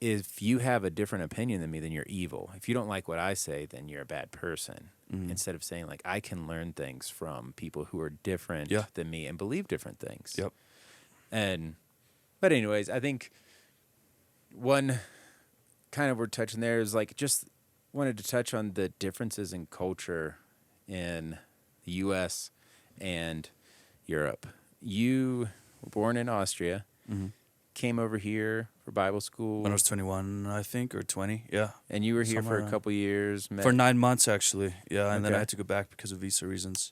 if you have a different opinion than me, then you're evil. If you don't like what I say, then you're a bad person. Instead of saying, like, I can learn things from people who are different than me and believe different things. Yep. But anyways, I think one kind of we're touching there is, like, just wanted to touch on the differences in culture in the U.S. and Europe. You were born in Austria, came over here for Bible school. When I was 21, I think, or 20, yeah. And you were here for a couple years. For 9 months, actually, yeah. And then I had to go back because of visa reasons.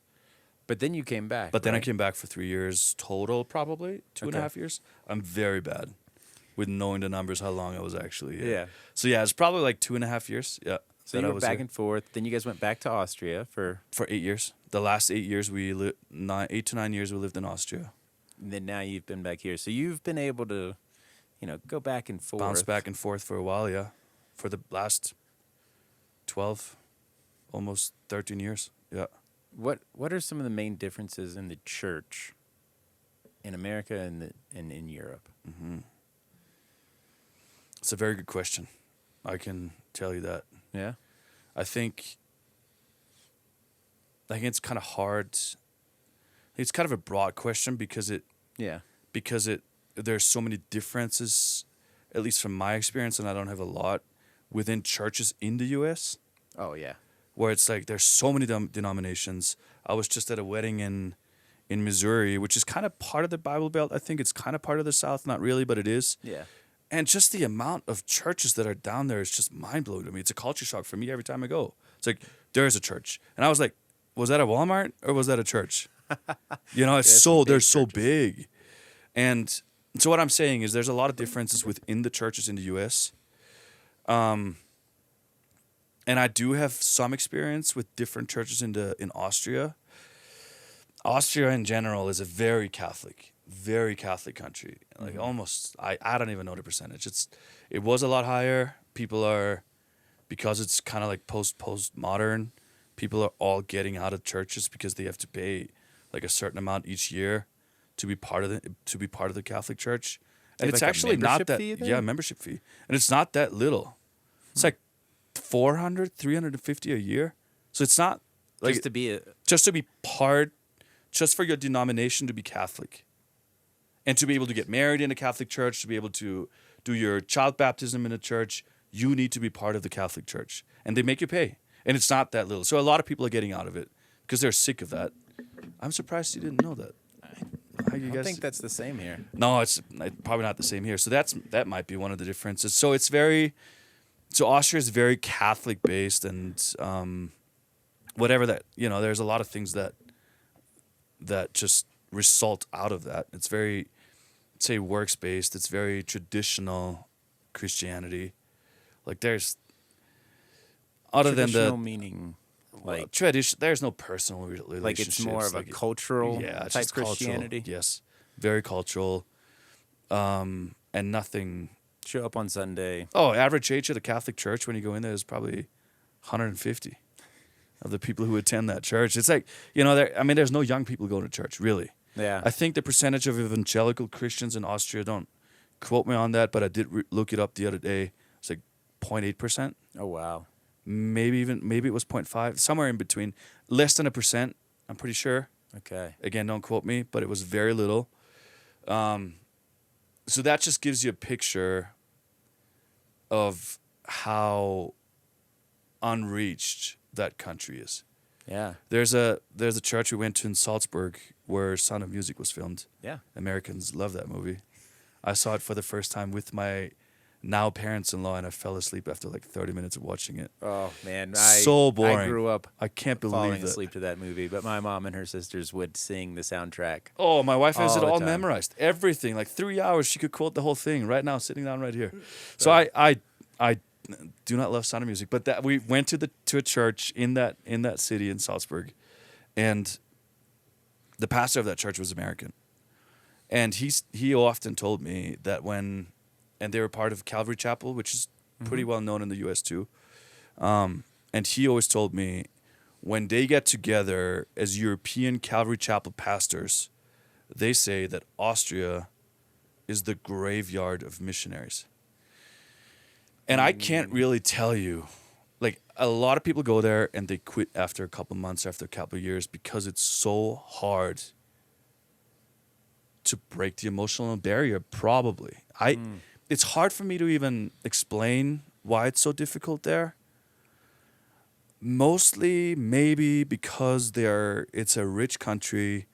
But then you came back. But then I right? came back for 3 years total, probably 2.5 years. I'm very bad with knowing the numbers, how long I was actually here. Yeah. So yeah, it's probably like 2.5 years. Yeah. So that you I were was back here. and forth. Then you guys went back to Austria for. For 8 years. The last 8 years, 8 to 9 years, we lived in Austria. And then now you've been back here. So you've been able to, go back and forth. Bounce back and forth for a while, yeah. For the last 12, almost 13 years. Yeah. What are some of the main differences in the church in America and in Europe? It's a very good question. I can tell you that. Yeah. I think it's kind of hard. It's kind of a broad question because there's so many differences, at least from my experience, and I don't have a lot, within churches in the U.S. Oh yeah. Where it's like there's so many denominations. I was just at a wedding in Missouri, which is kind of part of the Bible Belt. I think it's kind of part of the South, not really, but it is. Yeah. And just the amount of churches that are down there is just mind-blowing to me. It's a culture shock for me every time I go. It's like, there is a church. And I was like, was that a Walmart or was that a church? They're so big. And so what I'm saying is there's a lot of differences within the churches in the U.S. And I do have some experience with different churches in Austria. Austria in general is a very Catholic country. Like almost, I don't even know the percentage. It was a lot higher. People are, because it's kind of like postmodern, people are all getting out of churches because they have to pay like a certain amount each year to be part of the Catholic Church. And it's like a actually not membership that, fee then? yeah, membership fee. And it's not that little. It's like 350 a year. So it's not like just to be part, just for your denomination to be Catholic. And to be able to get married in a Catholic church, to be able to do your child baptism in a church, you need to be part of the Catholic Church. And they make you pay. And it's not that little. So a lot of people are getting out of it because they're sick of that. I'm surprised you didn't know that. I don't think that's the same here. No, it's probably not the same here. So that might be one of the differences. So Austria is very Catholic based, and whatever that, there's a lot of things that just result out of that. It's very, say, works based. It's very traditional Christianity. Like there's, other than the meaning, like tradition, there's no personal relationships. like it's more of a cultural it's type just cultural. Christianity. Yes, very cultural, and nothing. Show up on Sunday. Oh, average age at a Catholic church when you go in there is probably 150 of the people who attend that church. It's like, there's no young people going to church, really. Yeah. I think the percentage of evangelical Christians in Austria, don't quote me on that, but I did look it up the other day. It's like 0.8%. Oh, wow. Maybe it was 0.5, somewhere in between. Less than 1%, I'm pretty sure. Okay. Again, don't quote me, but it was very little. So that just gives you a picture of how unreached that country is. Yeah. There's a church we went to in Salzburg where Sound of Music was filmed. Yeah. Americans love that movie. I saw it for the first time with my now parents-in-law, and I fell asleep after like 30 minutes of watching it. Oh man, So boring. I grew up I can't believe falling that. asleep to that movie, but my mom and her sisters would sing the soundtrack. Oh, my wife has all it the all time. memorized. Everything. Like 3 hours, she could quote the whole thing right now, sitting down right here. So I do not love Sound of Music, but that we went to a church in that city in Salzburg, and the pastor of that church was American, and he often told me that and they were part of Calvary Chapel, which is pretty well known in the U.S. too, and he always told me when they get together as European Calvary Chapel pastors, they say that Austria is the graveyard of missionaries. And I can't really tell you, like a lot of people go there and they quit after a couple months, after a couple of years, because it's so hard to break the emotional barrier, probably. It's hard for me to even explain why it's so difficult there. Mostly maybe because it's a rich country.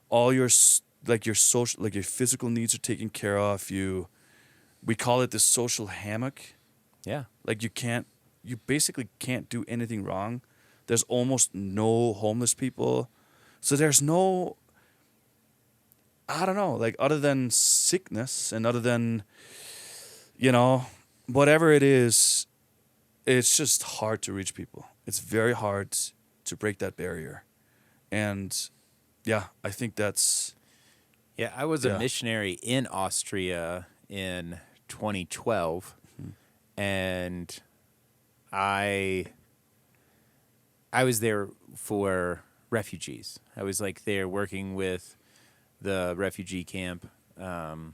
All your social, like your physical needs are taken care of. We call it the social hammock. Yeah. Like you basically can't do anything wrong. There's almost no homeless people. So there's no, I don't know, like other than sickness and other than, whatever it is, it's just hard to reach people. It's very hard to break that barrier. And yeah, I think that's... Yeah, I was Yeah. a missionary in Austria in 2012, and I was there for refugees. I was like there working with the refugee camp, not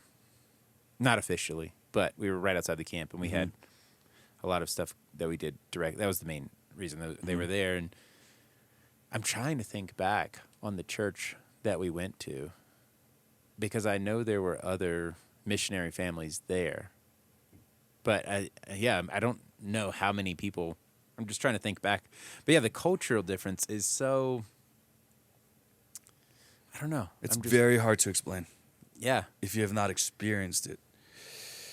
officially, but we were right outside the camp, and we had a lot of stuff that we did direct. That was the main reason that they were there. And I'm trying to think back on the church that we went to, because I know there were other missionary families there, but I don't know how many people. I'm just trying to think back. But yeah, the cultural difference is so, I don't know. It's very hard to explain Yeah. if you have not experienced it.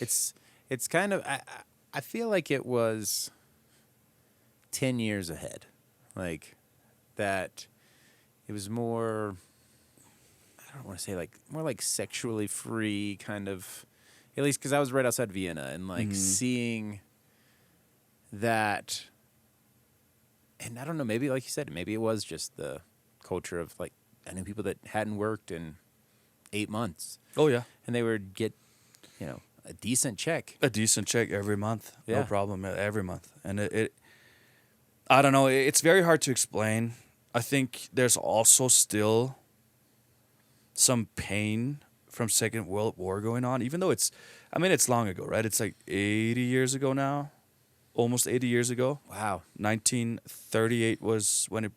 It's kind of, I feel like it was 10 years ahead. Like that it was more, I don't want to say like, more like sexually free kind of, at least because I was right outside Vienna, and like seeing that, and I don't know, maybe like you said, maybe it was just the culture of like, I knew people that hadn't worked in 8 months. Oh, yeah. And they would get, a decent check. A decent check every month. Yeah. No problem. Every month. And it I don't know. It's very hard to explain. I think there's also still some pain from Second World War going on, even though it's long ago, right? It's like 80 years ago now. Almost 80 years ago. Wow. 1938 was when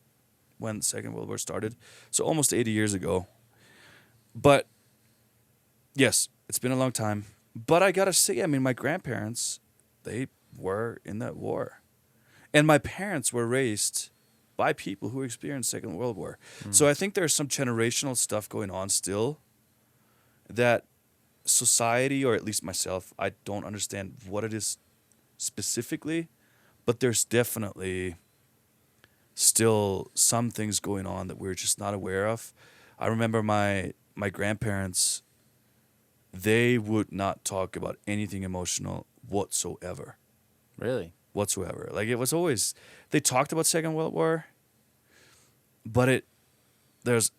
the Second World War started. So almost 80 years ago. But yes, it's been a long time. But I gotta say, my grandparents, they were in that war. And my parents were raised by people who experienced Second World War. So I think there's some generational stuff going on still that society, or at least myself, I don't understand what it is specifically, but there's definitely still some things going on that we're just not aware of. I remember my grandparents, they would not talk about anything emotional whatsoever. Really? Whatsoever. Like it was always, they talked about Second World War, but it was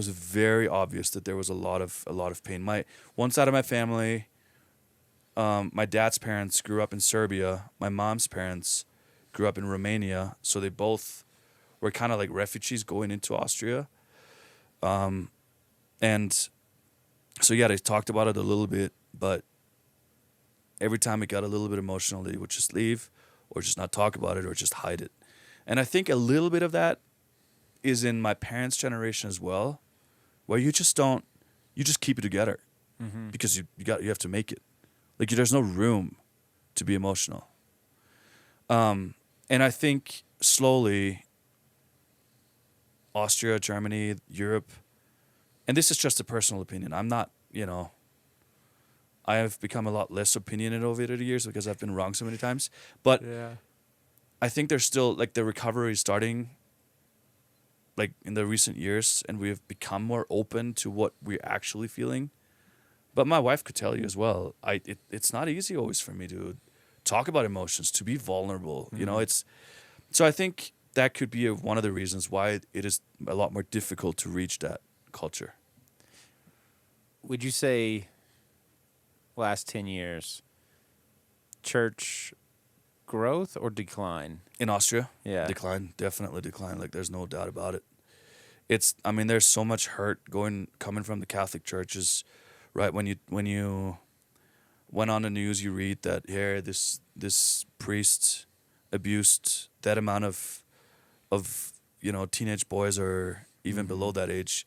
very obvious that there was a lot of pain. One side of my family, my dad's parents grew up in Serbia. My mom's parents grew up in Romania, so they both were kind of like refugees going into Austria. And so yeah, they talked about it a little bit, but every time it got a little bit emotional, they would just leave or just not talk about it or just hide it. And I think a little bit of that is in my parents' generation as well, where you just keep it together because you have to make it. Like there's no room to be emotional. And I think slowly Austria, Germany, Europe, and this is just a personal opinion. I'm not, I have become a lot less opinionated over the years because I've been wrong so many times. But I think there's still, like, the recovery is starting, like, in the recent years, and we have become more open to what we're actually feeling. But my wife could tell you as well, it's not easy always for me to talk about emotions, to be vulnerable. So I think that could be one of the reasons why it is a lot more difficult to reach that culture. Would you say last 10 years, church growth or decline? In Austria? Yeah. Decline, definitely decline. Like, there's no doubt about it. There's so much hurt coming from the Catholic churches, right? When you went on the news, you read that here this priest abused that amount of teenage boys or even below that age,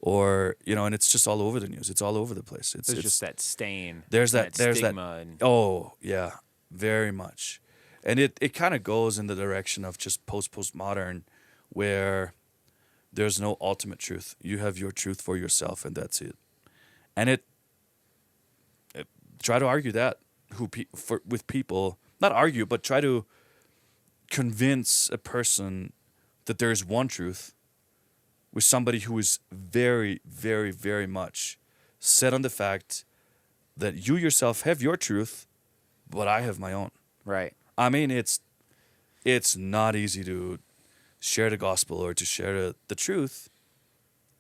or and it's just all over the news. It's all over the place. It's just that stain. There's that stigma. Oh yeah, very much, and it kind of goes in the direction of just postmodern, where there's no ultimate truth. You have your truth for yourself, and that's it. And it try to argue that with people, not argue, but try to convince a person that there is one truth, with somebody who is very, very, very much set on the fact that you yourself have your truth, but I have my own. Right. I mean, it's not easy to share the gospel or to share the truth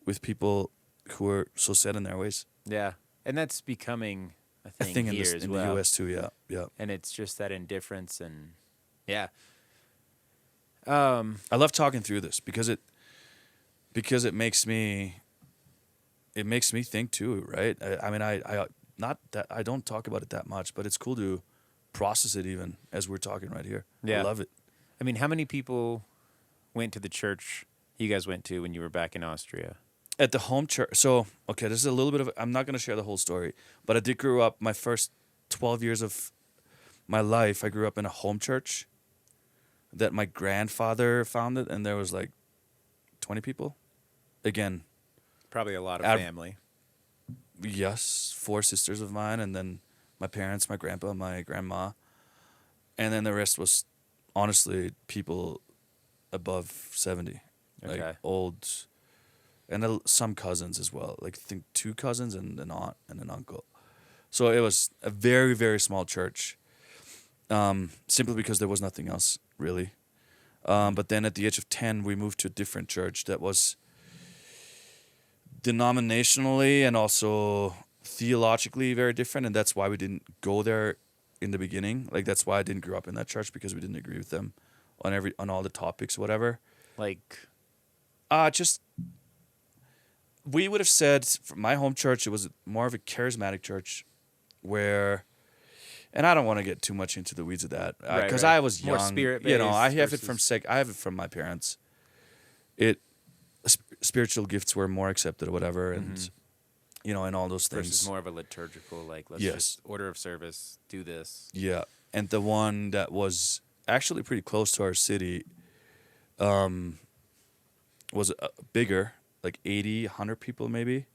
with people who are so set in their ways. Yeah. And that's becoming a I thing think here as in well. the U.S. too, yeah. And it's just that indifference and, yeah. I love talking through this because it makes me think too, right? I mean, I not that I don't talk about it that much, but it's cool to process it even as we're talking right here. Yeah. I love it. I mean, how many people went to the church you guys went to when you were back in Austria? At the home church. So, okay, this is a little bit of, I'm not going to share the whole story, but I did grow up, my first 12 years of my life, I grew up in a home church that my grandfather founded, and there was like 20 people. Again, Probably a lot of family. yes, 4 sisters of mine, and then my parents, my grandpa, my grandma, and then the rest was honestly people above 70, Okay. like old, and some cousins as well. Like I think 2 cousins and an aunt and an uncle. So it was a very, very small church, simply because there was nothing else really. But then at the age of 10, we moved to a different church that was denominationally and also theologically very different, and that's why we didn't go there in the beginning. Like that's why I didn't grow up in that church, because we didn't agree with them on all the topics, whatever. Like, Just we would have said for my home church, it was more of a charismatic church, where, and I don't want to get too much into the weeds of that because right. I was young. More spirit-based You know, I have it versus- from I have it from my parents. Spiritual gifts were more accepted or whatever, and you know, and all those things. versus more of a liturgical, like, let's Yes. just order of service, do this. Yeah, and the one that was actually pretty close to our city was bigger, like 80, 100 people maybe,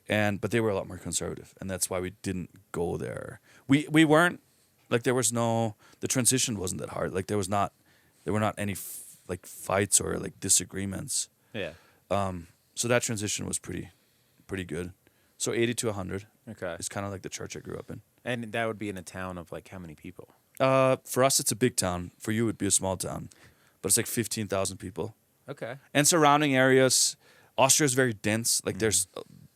but they were a lot more conservative, and that's why we didn't go there. We weren't, like, there was no, the transition wasn't that hard. Like there were not any like fights or like disagreements. Yeah. So that transition was pretty good. So 80 to 100 Okay. is kind of like the church I grew up in. And that would be in a town of, like, how many people? For us, it's a big town. For you, it'd be a small town, but it's like 15,000 people. Okay. And surrounding areas, Austria is very dense. Like there's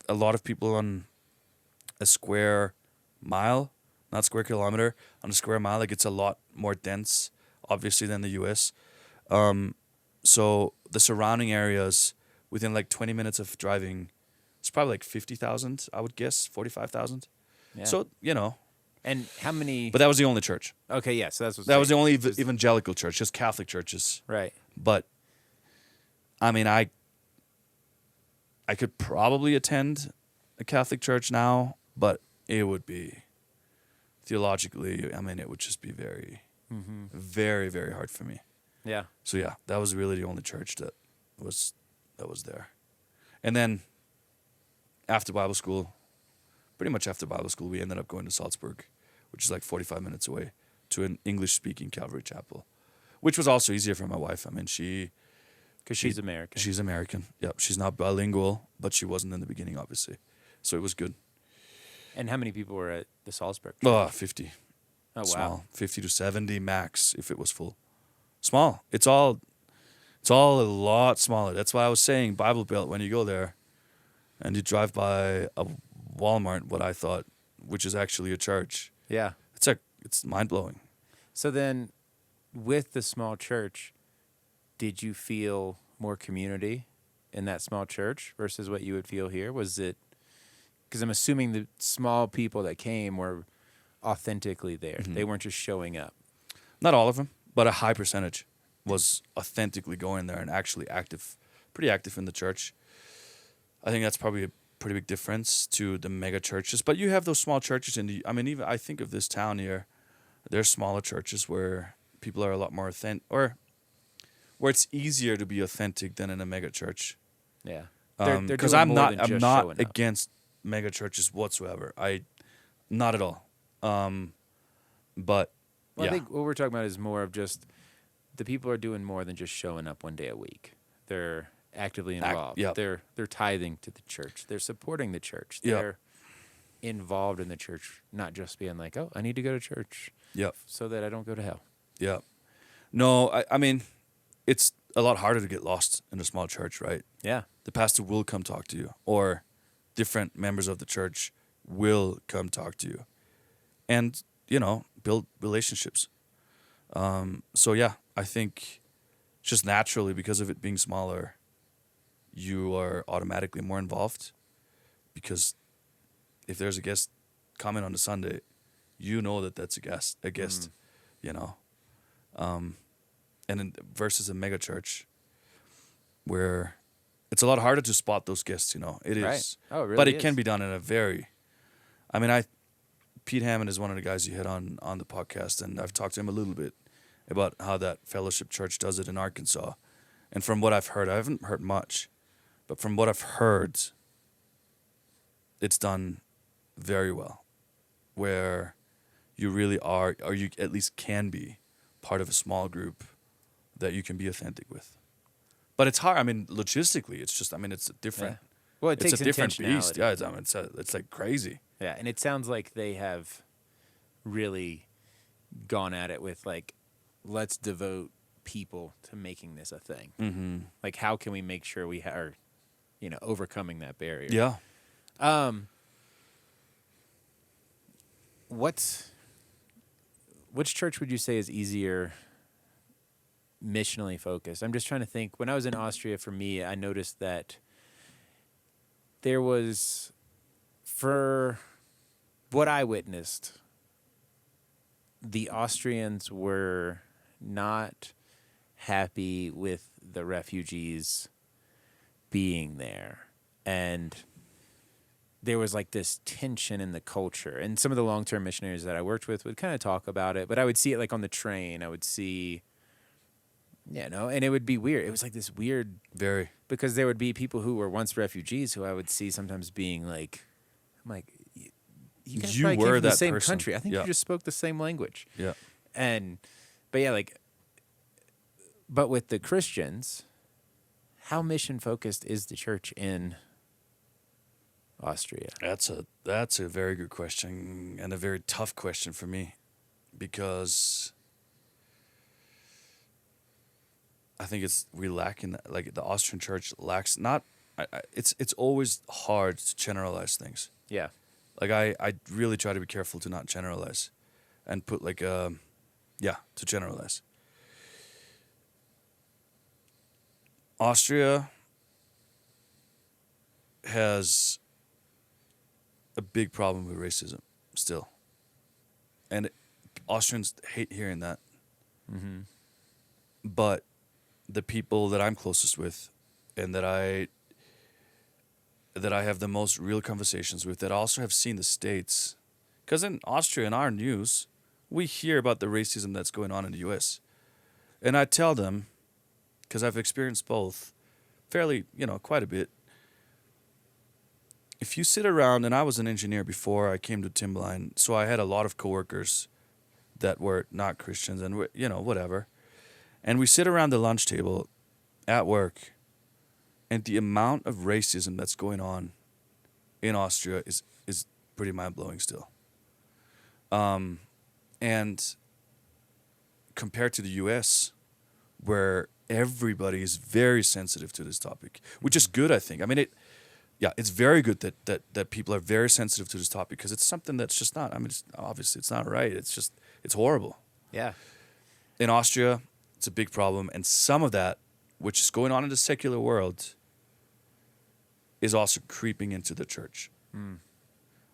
a lot of people on a square mile, not square kilometer, on a square mile. Like it's a lot more dense, obviously, than the U.S. So the surrounding areas, within like 20 minutes of driving, it's probably like 50,000, I would guess, 45,000. Yeah. So, you know. And how many? But that was the only church. Okay, yeah. So that's what That was the only evangelical church, just Catholic churches. right. But I mean, I could probably attend a Catholic church now, but it would be theologically, I mean, it would just be very, very, very hard for me. Yeah. So yeah, that was really the only church that was there. And then after Bible school, pretty much after Bible school, we ended up going to Salzburg, which is like 45 minutes away, to an English-speaking Calvary chapel, which was also easier for my wife. I mean, Because she's American. she's American. Yep, she's not bilingual, but she wasn't in the beginning, obviously. So it was good. And how many people were at the Salzburg? Oh, 50. Oh, wow. Small. 50 to 70 max if it was full. Small. It's all a lot smaller. That's why I was saying Bible Belt, when you go there and you drive by a Walmart, what I thought, which is actually a church. Yeah. It's mind-blowing. So then, with the small church, did you feel more community in that small church versus what you would feel here? Was it, because I'm assuming the small people that came were authentically there. They weren't just showing up. Not all of them, but a high percentage was authentically going there and actually pretty active in the church. I think that's probably a pretty big difference to the mega churches. But you have those small churches even I think of this town here, there's smaller churches where people are a lot more authentic, or where it's easier to be authentic than in a mega church. Yeah. Because I'm not against mega churches whatsoever. Not at all. But Well, yeah. I think what we're talking about is more of just the people are doing more than just showing up one day a week. They're actively involved. Yep. They're tithing to the church. They're supporting the church. Yep. They're involved in the church, not just being like, oh, I need to go to church Yep. so that I don't go to hell. Yep. No, I mean, it's a lot harder to get lost in a small church, right? Yeah. The pastor will come talk to you, or different members of the church will come talk to you, and build relationships. So yeah, I think just naturally, because of it being smaller, you are automatically more involved, because if there's a guest coming on a Sunday, that that's a guest, and then versus a mega church where it's a lot harder to spot those guests, it is. Right. Oh, it really but it is. can be done in a very, Pete Hammond is one of the guys you hit on the podcast, and I've talked to him a little bit about how that fellowship church does it in Arkansas. And from what I've heard, I haven't heard much, but from what I've heard, it's done very well, where you really are, or you at least can be, part of a small group that you can be authentic with. But it's hard. Logistically, it's just, it's a different. Yeah. Well, it it's takes a different beast. intentionality. Yeah, it's like crazy. Yeah, and it sounds like they have really gone at it with like, let's devote people to making this a thing. Mm-hmm. Like, how can we make sure we are, overcoming that barrier? Yeah. Which church would you say is easier missionally focused? I'm just trying to think. When I was in Austria, for me, I noticed that there was, for what I witnessed, the Austrians were not happy with the refugees being there. And there was like this tension in the culture. And some of the long-term missionaries that I worked with would kind of talk about it, but I would see it like on the train. I would see, and it would be weird. It was like this weird, Very. because there would be people who were once refugees who I would see sometimes being like, I'm like, you guys You probably came were from the that same person. country. I think Yeah. you just spoke the same language. Yeah. But with the Christians, how mission focused is the church in Austria? That's a very good question, and a very tough question for me, because I think we lack in that. Like, the Austrian church lacks not. It's always hard to generalize things. Yeah. Like, I really try to be careful to not generalize, and put to generalize. Austria has a big problem with racism still. And Austrians hate hearing that. Mm-hmm. But the people that I'm closest with, and that I have the most real conversations with, that also have seen the States, because in Austria, in our news, we hear about the racism that's going on in the U.S. And I tell them, because I've experienced both fairly, quite a bit. If you sit around, and I was an engineer before I came to Timberline, so I had a lot of coworkers that were not Christians, and whatever. And we sit around the lunch table at work, and the amount of racism that's going on in Austria is pretty mind-blowing still. And compared to the U.S., where everybody is very sensitive to this topic, which is good, I think. It's very good that people are very sensitive to this topic, because it's something that's just not, obviously it's not right. It's horrible. Yeah. In Austria, it's a big problem. And some of that, which is going on in the secular world, is also creeping into the church. Mm.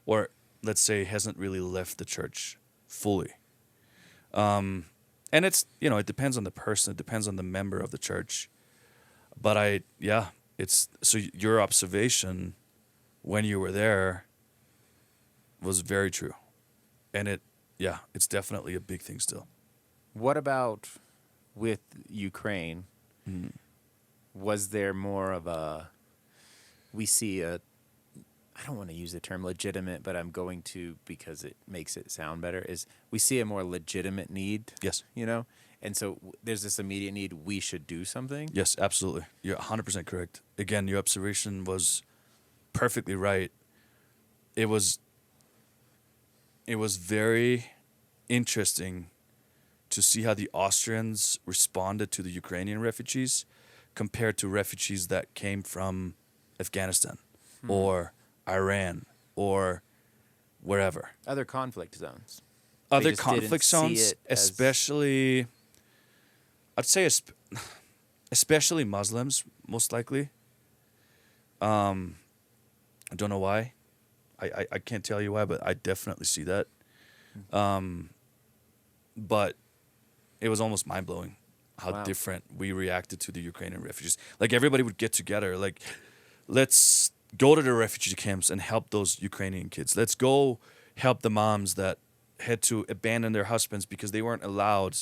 Or, let's say, hasn't really left the church fully. And it's, it depends on the person. It depends on the member of the church. But so your observation when you were there was very true. And it's definitely a big thing still. What about with Ukraine? Mm. Was there more of I don't want to use the term legitimate, but I'm going to, because it makes it sound better, is we see a more legitimate need. Yes. And so there's this immediate need. We should do something. Yes, absolutely. You're 100% correct. Again, your observation was perfectly right. It was very interesting to see how the Austrians responded to the Ukrainian refugees compared to refugees that came from Afghanistan or Iran or wherever. Other conflict zones. Other just conflict didn't see zones, it as- especially, I'd say, especially Muslims, most likely. I don't know why. I can't tell you why, but I definitely see that. But it was almost mind-blowing how Wow. different we reacted to the Ukrainian refugees. Like, everybody would get together, like, let's go to the refugee camps and help those Ukrainian kids. Let's go help the moms that had to abandon their husbands because they weren't allowed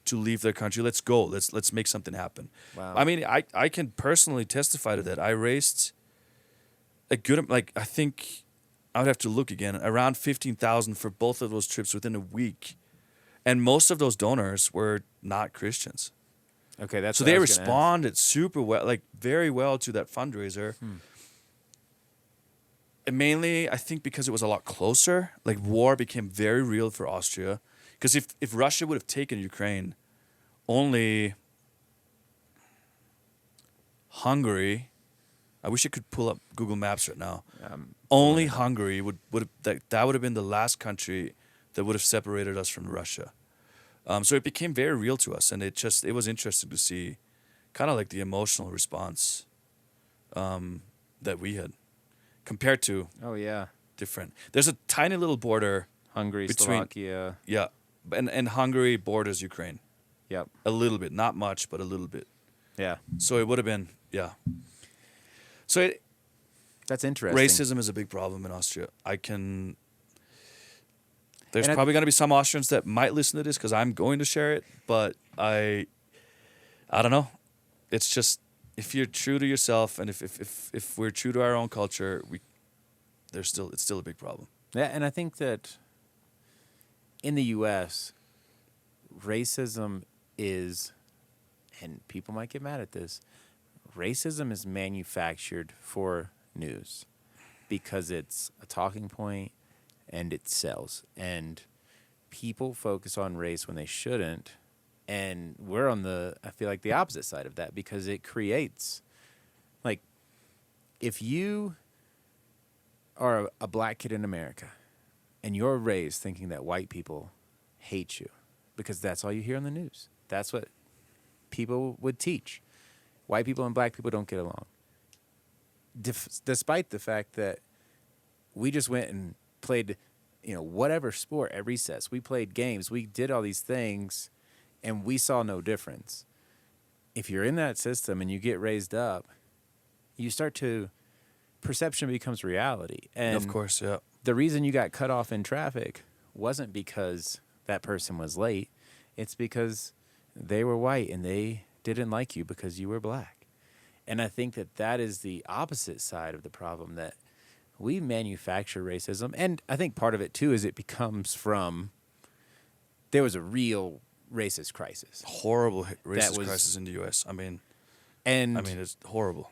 to leave their country. Let's go. Let's make something happen. Wow. I mean, I can personally testify to that. I raised a good, like, I think I would have to look again, around 15,000 for both of those trips within a week. And most of those donors were not Christians. Okay, that's So what I they was gonna ask. responded super well, like very well to that fundraiser. And mainly, I think because it was a lot closer, like war became very real for Austria. Because if Russia would have taken Ukraine, only Hungary, I wish I could pull up Google Maps right now. Only Hungary would have, that would have been the last country that would have separated us from Russia. So it became very real to us, and it was interesting to see kind of like the emotional response that we had compared to Oh yeah, different. There's a tiny little border, Hungary, Between- Slovakia. yeah, and Hungary borders Ukraine Yep. a little bit, not much, but a little bit. Yeah, So it would have been, yeah. So that's interesting. racism is a big problem in Austria. There's And I- probably going to be some Austrians that might listen to this because I'm going to share it, but I don't know. It's just, if you're true to yourself and if we're true to our own culture, it's still a big problem. Yeah, and I think that in the U.S., racism is, and people might get mad at this, racism is manufactured for news because it's a talking point and it sells. And people focus on race when they shouldn't. And we're on I feel like the opposite side of that because it creates, like, if you are a black kid in America and you're raised thinking that white people hate you because that's all you hear on the news. That's what people would teach. White people and black people don't get along. Despite the fact that we just went and played, whatever sport at recess. We played games. We did all these things, and we saw no difference. If you're in that system and you get raised up, you start to, perception becomes reality. And Of course, yeah. the reason you got cut off in traffic wasn't because that person was late. It's because they were white and they didn't like you because you were black. And I think that is the opposite side of the problem, that we manufacture racism. And I think part of it, too, is it becomes from, there was a real racist crisis. Horrible racist was- crisis in the U.S. I mean, And it's horrible.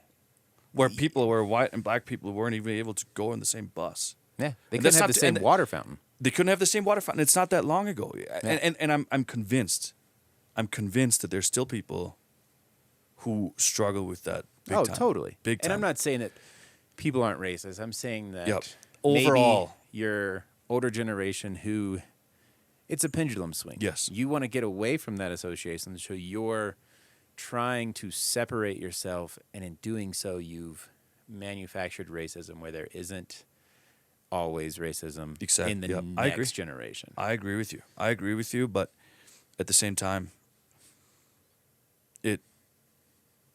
Where people were white and black people weren't even able to go in the same bus. yeah, they And couldn't that's have not the to- same and- water fountain. They couldn't have the same water fountain. It's not that long ago. And I'm convinced. I'm convinced that there's still people who struggle with that big time. Totally. Big And I'm time. not saying that people aren't racist. I'm saying that Yep. maybe Overall. your older generation who, it's a pendulum swing. Yes. You want to get away from that association, so you're trying to separate yourself, and in doing so, you've manufactured racism where there isn't always racism Exactly. in the Yep. I agree. next generation. I agree with you, but at the same time,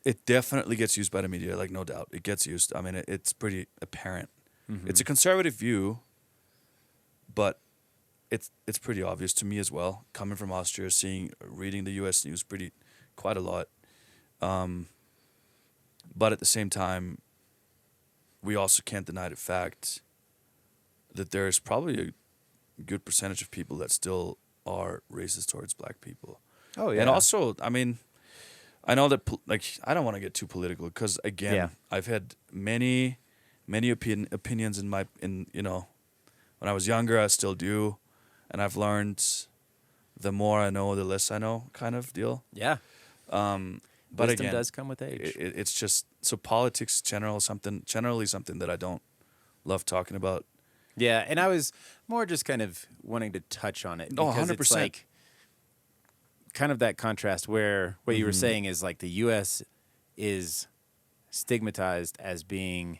it definitely gets used by the media, like, no doubt. It gets used. I mean, it's pretty apparent. Mm-hmm. It's a conservative view, but it's pretty obvious to me as well, coming from Austria, reading the U.S. news quite a lot. But at the same time, we also can't deny the fact that there is probably a good percentage of people that still are racist towards black people. Oh, yeah. And also, I mean, I know that I don't want to get too political because again, Yeah. I've had many opinions in when I was younger. I still do, and I've learned the more I know, the less I know, kind of deal. Yeah. But Wisdom again, does come with age. it's just so politics generally something that I don't love talking about. Yeah, and I was more just kind of wanting to touch on it Oh, because it's 100%. like kind of that contrast where what you were Mm-hmm. saying is like the U.S. is stigmatized as being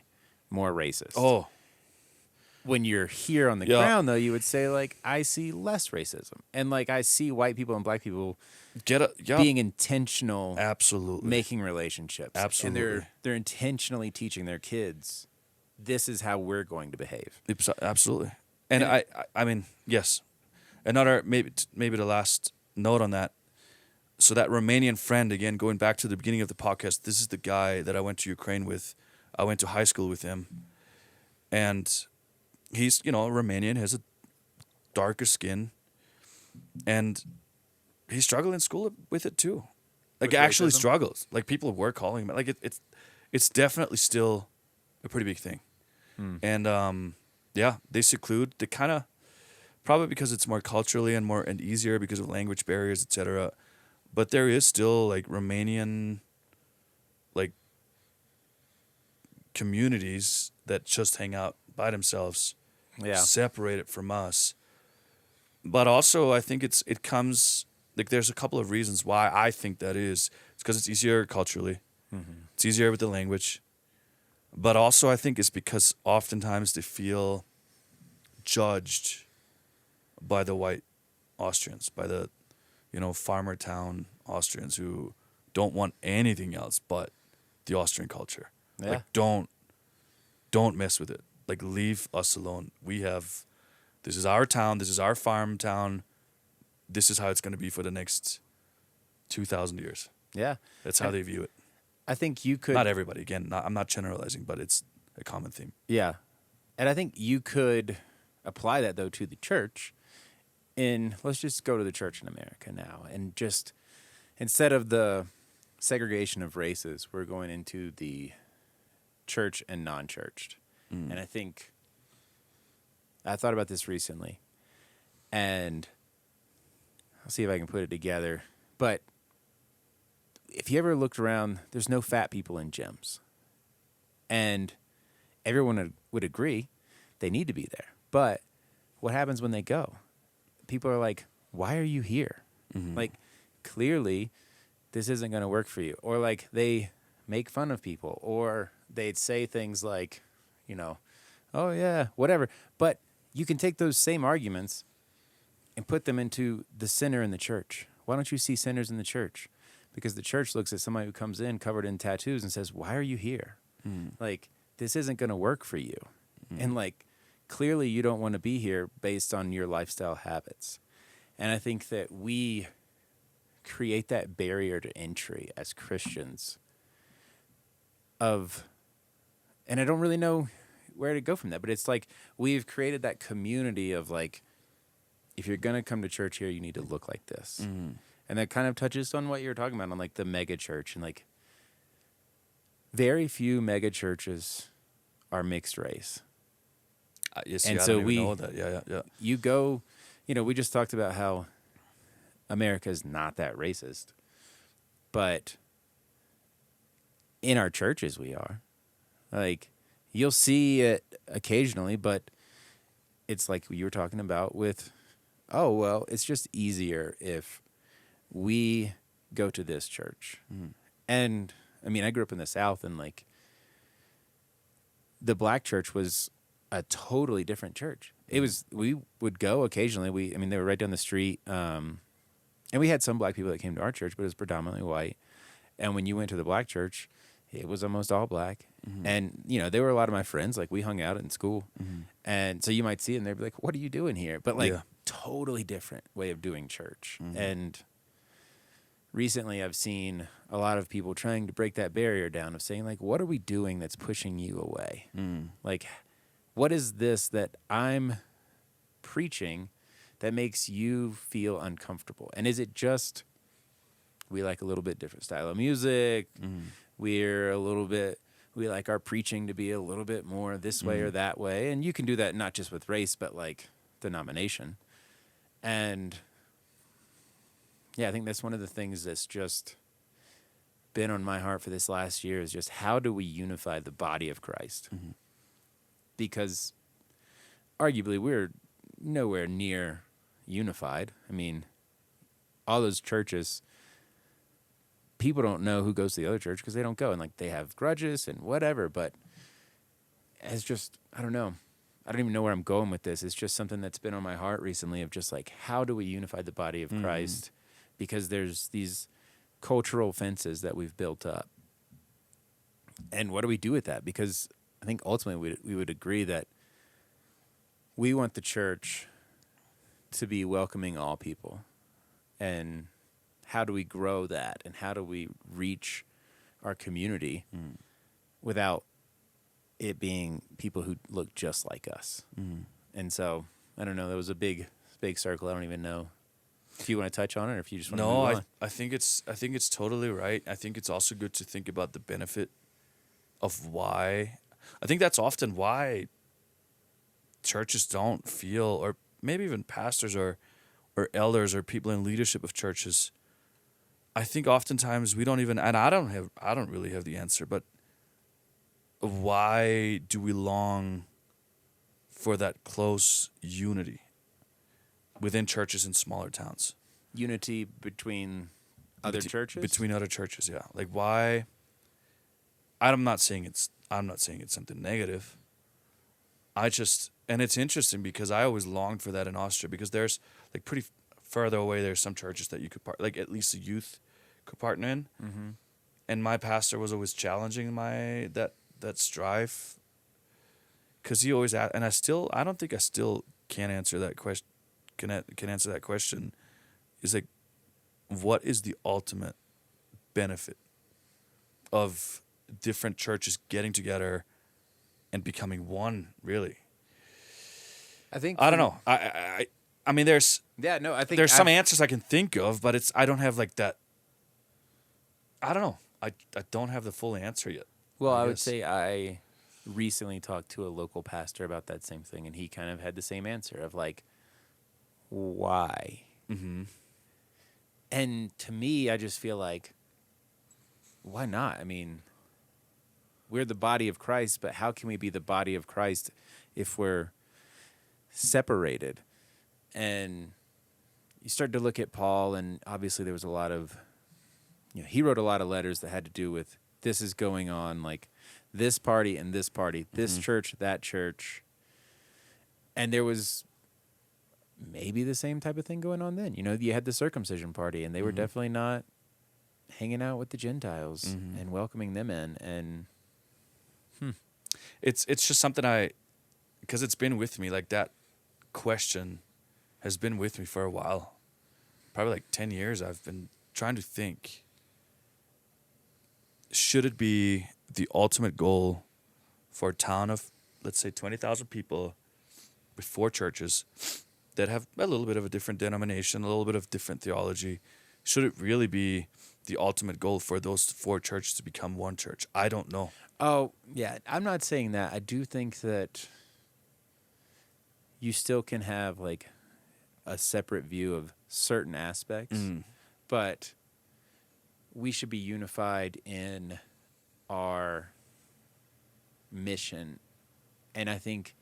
more racist. Oh, When you're here on the Yeah. ground, though, you would say like I see less racism, and like I see white people and black people being intentional, absolutely. making relationships, Absolutely. and they're intentionally teaching their kids this is how we're going to behave. Absolutely. And I mean, yes. Another maybe the last note on that. So that Romanian friend, again, going back to the beginning of the podcast, this is the guy that I went to Ukraine with. I went to high school with him. And he's, Romanian, has a darker skin. And he struggled in school with it too. Like With actually racism? struggles. Like people were calling him. Like it's definitely still a pretty big thing. And they seclude. They kind of probably because it's more culturally and easier because of language barriers, etc. But there is still like Romanian like communities that just hang out by themselves, Yeah, separated from us. But also, I think it comes like there's a couple of reasons why I think that is. It's because it's easier culturally. It's easier with the language. But also, I think it's because oftentimes they feel judged by the white Austrians, by the, farmer town Austrians who don't want anything else but the Austrian culture. Yeah. Like, don't mess with it. Like, leave us alone. This is our town. This is our farm town. This is how it's going to be for the next 2,000 years. yeah. That's how they view it. I think you could Not everybody. Again, I'm not generalizing, but it's a common theme. Yeah. And I think you could apply that, though, to the church. Let's just go to the church in America now. And just, instead of the segregation of races, we're going into the church and non-churched. And I think, I thought about this recently. And I'll see if I can put it together. But if you ever looked around, there's no fat people in gyms. And everyone would agree they need to be there. But what happens when they go? People are like, why are you here? Like, clearly, this isn't going to work for you. Or, like, they make fun of people. Or they'd say things like, oh, yeah, whatever. But you can take those same arguments and put them into the sinner in the church. Why don't you see sinners in the church? Because the church looks at somebody who comes in covered in tattoos and says, why are you here? Like, this isn't going to work for you. And, like, clearly you don't want to be here based on your lifestyle habits. And I think that we create that barrier to entry as Christians and I don't really know where to go from that, but it's like we've created that community of, like, if you're going to come to church here, you need to look like this. And that kind of touches on what you were talking about on, like, the mega church. And, like, very few mega churches are mixed race. Yes, And I so don't even know that. Yeah. You go, we just talked about how America is not that racist. But in our churches, we are. Like, you'll see it occasionally, but it's like you were talking about with, oh, well, it's just easier if we go to this church. And, I mean, I grew up in the South, and, like, the black church was a totally different church. We would go occasionally. They were right down the street. And we had some black people that came to our church, but it was predominantly white. And when you went to the black church, it was almost all black. And, they were a lot of my friends. Like, we hung out in school. And so you might see it, and they'd be like, what are you doing here? But, like, totally different way of doing church. And recently I've seen a lot of people trying to break that barrier down of saying, like, what are we doing that's pushing you away? Like, what is this that I'm preaching that makes you feel uncomfortable? And is it just we like a little bit different style of music. We like our preaching to be a little bit more this way or that way. And you can do that not just with race, but like denomination. And yeah, I think that's one of the things that's just been on my heart for this last year is just how do we unify the body of Christ? Because arguably we're nowhere near unified. I mean, all those churches, people don't know who goes to the other church because they don't go, and like they have grudges and whatever. But it's just, I don't know. I don't even know where I'm going with this. It's just something that's been on my heart recently of just like, how do we unify the body of Christ? Because there's these cultural fences that we've built up. And what do we do with that? Because I think ultimately we would agree that we want the church to be welcoming all people. And how do we grow that? And how do we reach our community without it being people who look just like us? And so, I don't know, that was a big circle. I don't even know if you want to touch on it or if you just want to move on. I think it's totally right. I think it's also good to think about the benefit of why. I think that's often why churches don't feel, or maybe even pastors or elders or people in leadership of churches, I think oftentimes we don't even, and I don't really have the answer, but why do we long for that close unity within churches in smaller towns? Unity between other churches? Between other churches, yeah. Like why? I'm not saying it's something negative. And it's interesting because I always longed for that in Austria, because there's like pretty further away, there's some churches that you could like at least the youth could partner in. And my pastor was always challenging that strife, because he always asked, and I don't think I still can answer that question. Can answer that question. Is like, what is the ultimate benefit of different churches getting together and becoming one? Really, I think I don't know. I mean, there's there's some answers I can think of, but I don't have like that. I don't know. I don't have the full answer yet. Well, I would say I recently talked to a local pastor about that same thing, and he kind of had the same answer of like, why? And to me, I just feel like, why not? I mean, we're the body of Christ, but how can we be the body of Christ if we're separated? And you start to look at Paul, and obviously there was a lot of, he wrote a lot of letters that had to do with this is going on, like this party and this party, this church, that church. And there was maybe the same type of thing going on then. You had the circumcision party, and they were definitely not hanging out with the Gentiles and welcoming them in. And it's just something because it's been with me, like that question has been with me for a while, probably like 10 years. I've been trying to think, should it be the ultimate goal for a town of, let's say, 20,000 people with 4 churches that have a little bit of a different denomination, a little bit of different theology? Should it really be the ultimate goal for those 4 churches to become one church? I don't know. Oh, yeah. I'm not saying that. I do think that you still can have like a separate view of certain aspects, but we should be unified in our mission. And I think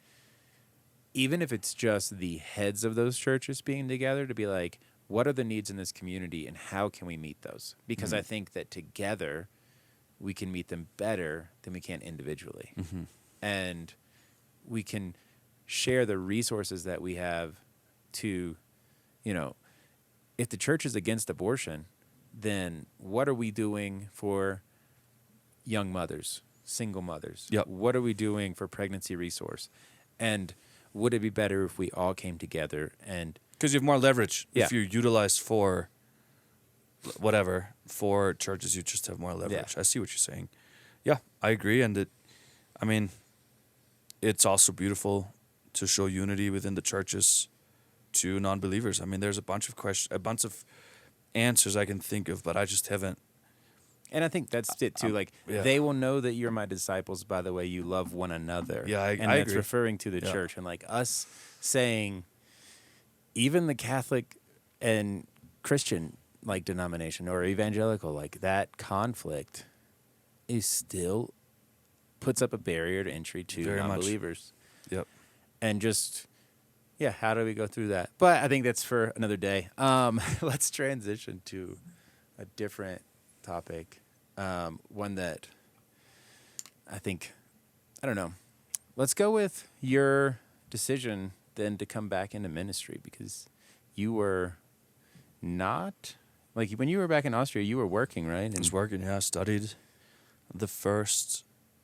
even if it's just the heads of those churches being together to be like, what are the needs in this community and how can we meet those? Because I think that together we can meet them better than we can individually. And we can share the resources that we have to, if the church is against abortion, then what are we doing for young mothers, single mothers? Yep. What are we doing for pregnancy resource? And would it be better if we all came together and... Because you have more leverage. Yeah. If you're utilized for churches, you just have more leverage. Yeah. I see what you're saying. Yeah, I agree. And it's also beautiful to show unity within the churches to non-believers. I mean, there's a bunch of answers I can think of, but I just haven't. And I think that's it too. Like yeah. they will know that you're my disciples by the way you love one another. Yeah, I and that's agree. referring to the church and like us saying, even the Catholic and Christian like denomination or evangelical, like that conflict is still puts up a barrier to entry to Very much. non-believers. Yep. And just how do we go through that? But I think that's for another day. Let's transition to a different topic, one that I think, I don't know. Let's go with your decision then to come back into ministry, because you were not, like when you were back in Austria, you were working, right? I was working, I studied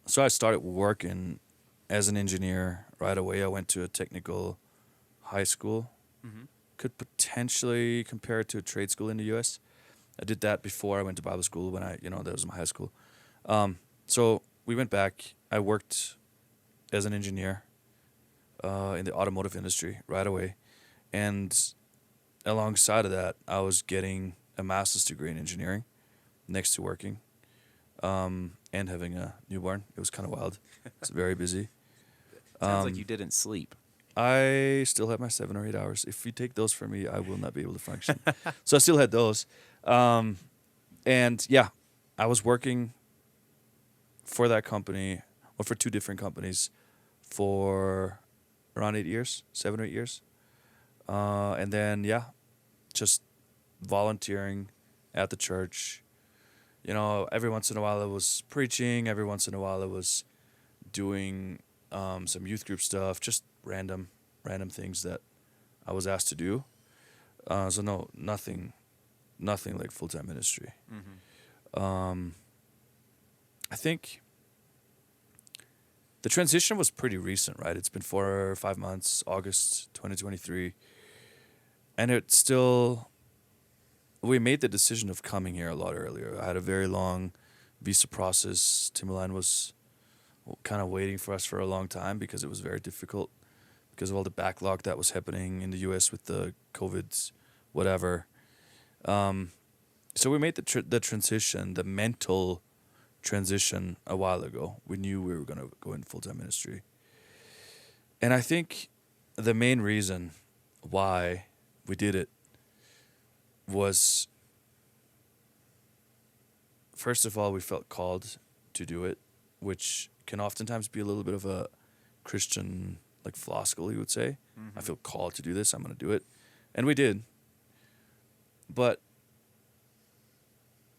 so I started working as an engineer right away. I went to a technical high school. Mm-hmm. Could potentially compare it to a trade school in the U.S. I did that before I went to Bible school when that was my high school. So we went back. I worked as an engineer in the automotive industry right away. And alongside of that, I was getting a master's degree in engineering next to working and having a newborn. It was kind of wild. It's very busy. Sounds like you didn't sleep. I still had my 7 or 8 hours. If you take those from me, I will not be able to function. So I still had those. And yeah, I was working for that company, or for 2 different companies, for around 8 years, 7 or 8 years. And then, just volunteering at the church. Every once in a while I was preaching. Every once in a while I was doing some youth group stuff, just random things that I was asked to do. So no, nothing like full-time ministry. Mm-hmm. I think the transition was pretty recent, right? It's been 4 or 5 months, August 2023. And it's still, we made the decision of coming here a lot earlier. I had a very long visa process. Timberline was kind of waiting for us for a long time because it was very difficult because of all the backlog that was happening in the U.S. with the COVID, whatever. So we made the transition, the mental transition a while ago. We knew we were going to go in full-time ministry. And I think the main reason why we did it was, first of all, we felt called to do it, which can oftentimes be a little bit of a Christian, like, floskel, you would say. Mm-hmm. I feel called to do this, I'm going to do it. And we did. But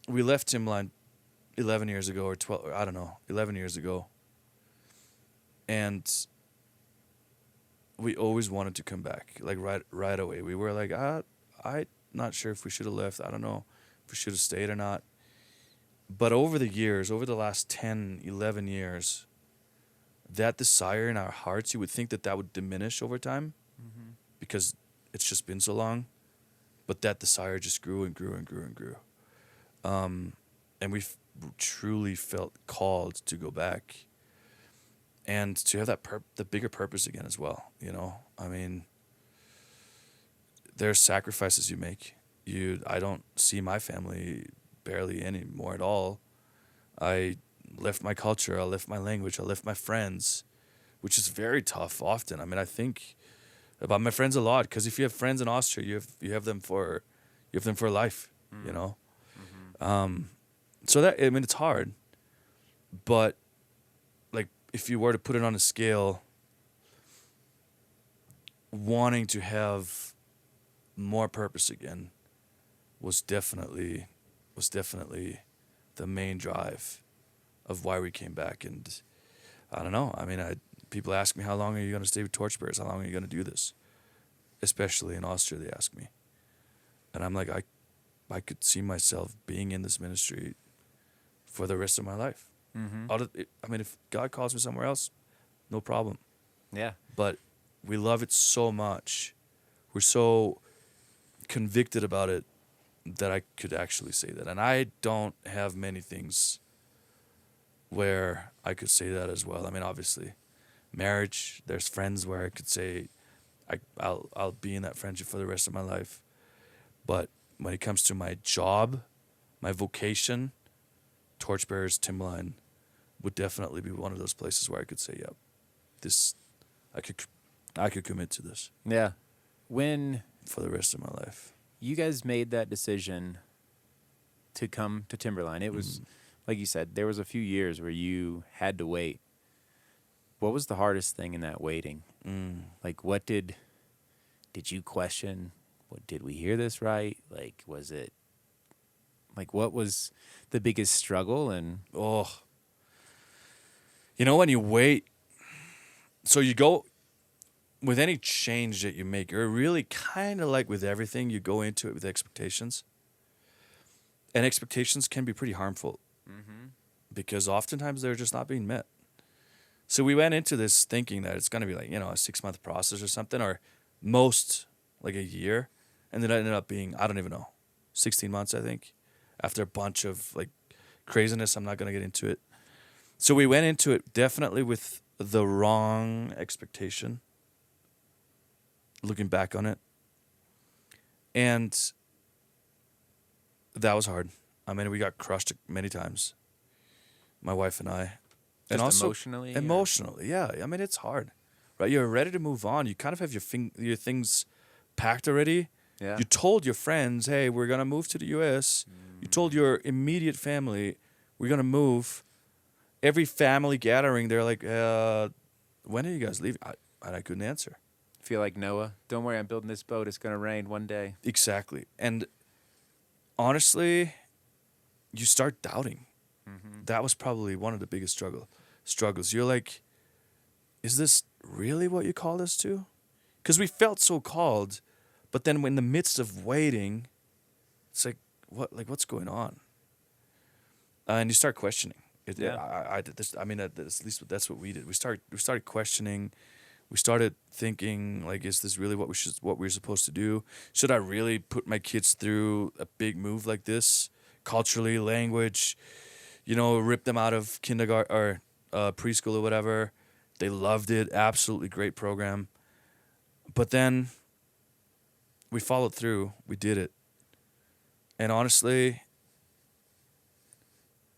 we left Timberline 11 years ago, or 12, I don't know, 11 years ago. And we always wanted to come back, like right away. We were like, I'm not sure if we should have left. I don't know if we should have stayed or not. But over the years, over the last 10, 11 years, that desire in our hearts, you would think that would diminish over time because it's just been so long. But that desire just grew and grew and grew and grew. And we truly felt called to go back and to have the bigger purpose again as well. I mean, there's sacrifices you make. I don't see my family barely anymore at all. I left my culture, I left my language, I left my friends, which is very tough often. I mean, I think about my friends a lot, because if you have friends in Austria, you have them for life, Mm-hmm. So that, I mean, it's hard, but like if you were to put it on a scale, wanting to have more purpose again was definitely the main drive of why we came back. And I don't know. I mean, people ask me, how long are you going to stay with Torchbearers? How long are you going to do this? Especially in Austria, they ask me. And I'm like, I could see myself being in this ministry for the rest of my life. Mm-hmm. I mean, if God calls me somewhere else, no problem. Yeah. But we love it so much. We're so convicted about it that I could actually say that. And I don't have many things where I could say that as well. I mean, obviously, marriage, there's friends where I could say I'll be in that friendship for the rest of my life. But when it comes to my job, my vocation, Torchbearers, Timberline would definitely be one of those places where I could say, "Yep, this, I could commit to this." Yeah. When for the rest of my life. you guys made that decision to come to Timberline, it was, like you said, there was a few years where you had to wait. What was the hardest thing in that waiting? Like, what did you question? What, did we hear this right? Like, was it, like, what was the biggest struggle? And when you wait, so you go, with any change that you make, you're really kind of like with everything, you go into it with expectations. And expectations can be pretty harmful because oftentimes they're just not being met. So we went into this thinking that it's going to be like, a 6-month process or something, or most like a year. And then it ended up being, I don't even know, 16 months, I think, after a bunch of like craziness. I'm not going to get into it. So we went into it definitely with the wrong expectation, looking back on it. And that was hard. I mean, we got crushed many times, my wife and I. just And also emotionally? emotionally, yeah. I mean, it's hard, right? You're ready to move on. You kind of have your things packed already. Yeah. You told your friends, hey, we're going to move to the U.S. You told your immediate family, we're going to move. Every family gathering, they're like, when are you guys leaving? I couldn't answer. Feel like Noah. Don't worry, I'm building this boat. It's going to rain one day. Exactly. And honestly, you start doubting. That was probably one of the biggest struggles. You're like, is this really what you called us to? Because we felt so called, but then in the midst of waiting, it's like, what's going on? And you start questioning. Yeah. At least that's what we did. We started questioning. We started thinking, like, is this really what we're supposed to do? Should I really put my kids through a big move like this, culturally, language? Rip them out of kindergarten or preschool or whatever. They loved it. Absolutely great program. But then we followed through. We did it. And honestly,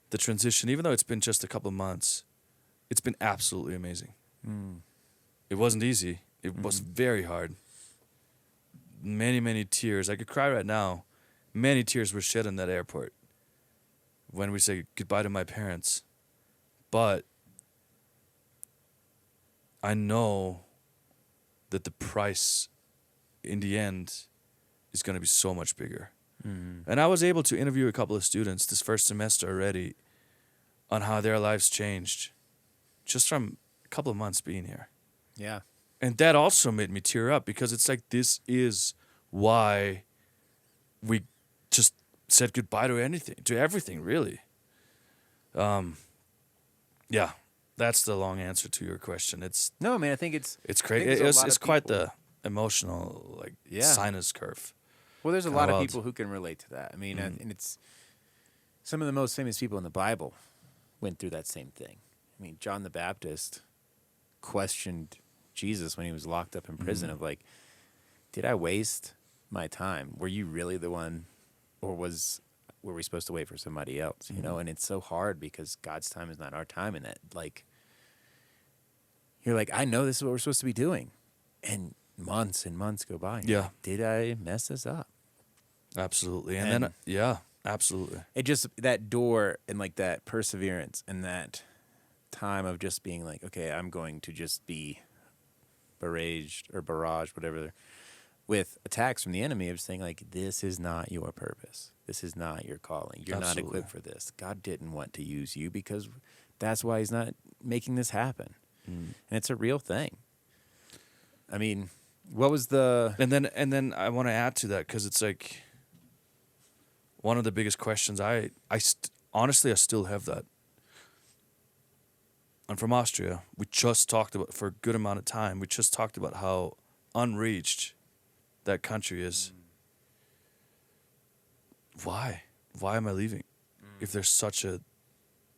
the transition, even though it's been just a couple of months, it's been absolutely amazing. It wasn't easy. It was very hard. Many, many tears. I could cry right now. Many tears were shed in that airport when we say goodbye to my parents. But I know that the price in the end is going to be so much bigger. And I was able to interview a couple of students this first semester already on how their lives changed just from a couple of months being here. Yeah. And that also made me tear up because it's like, this is why we just said goodbye to everything, really. Yeah, that's the long answer to your question. No, man, I think it's crazy. It's quite the emotional, sinus curve. Well, there's a lot of people who can relate to that. I mean, and it's some of the most famous people in the Bible went through that same thing. I mean, John the Baptist questioned Jesus when he was locked up in prison of like, did I waste my time? Were you really the one, or were we supposed to wait for somebody else? And it's so hard because God's time is not our time, and that, like, you're like, I know this is what we're supposed to be doing, and months and months go by. Yeah. Did I mess this up? Absolutely. And then, yeah, absolutely. It just, that door and like that perseverance and that time of just being like, okay, I'm going to just be barraged, whatever, with attacks from the enemy of saying like, this is not your purpose. This is not your calling. You're not equipped for this. God didn't want to use you because that's why he's not making this happen. And it's a real thing. I mean, what was the... And then I want to add to that because it's like one of the biggest questions. Honestly, I still have that. I'm from Austria. We just talked about, for a good amount of time, we just talked about how unreached that country is. Why? Why am I leaving if there's such a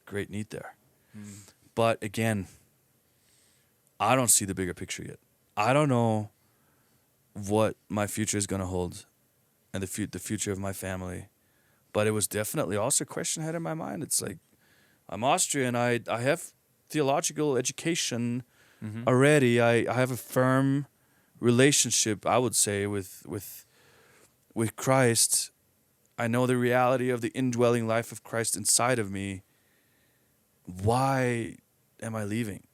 great need there? But again, I don't see the bigger picture yet. I don't know what my future is going to hold. and the future of my family. But it was definitely also a question I had in my mind. It's like, I'm Austrian. I have theological education already. I have a firm relationship, I would say, with Christ. I know the reality of the indwelling life of Christ inside of me. Why am I leaving?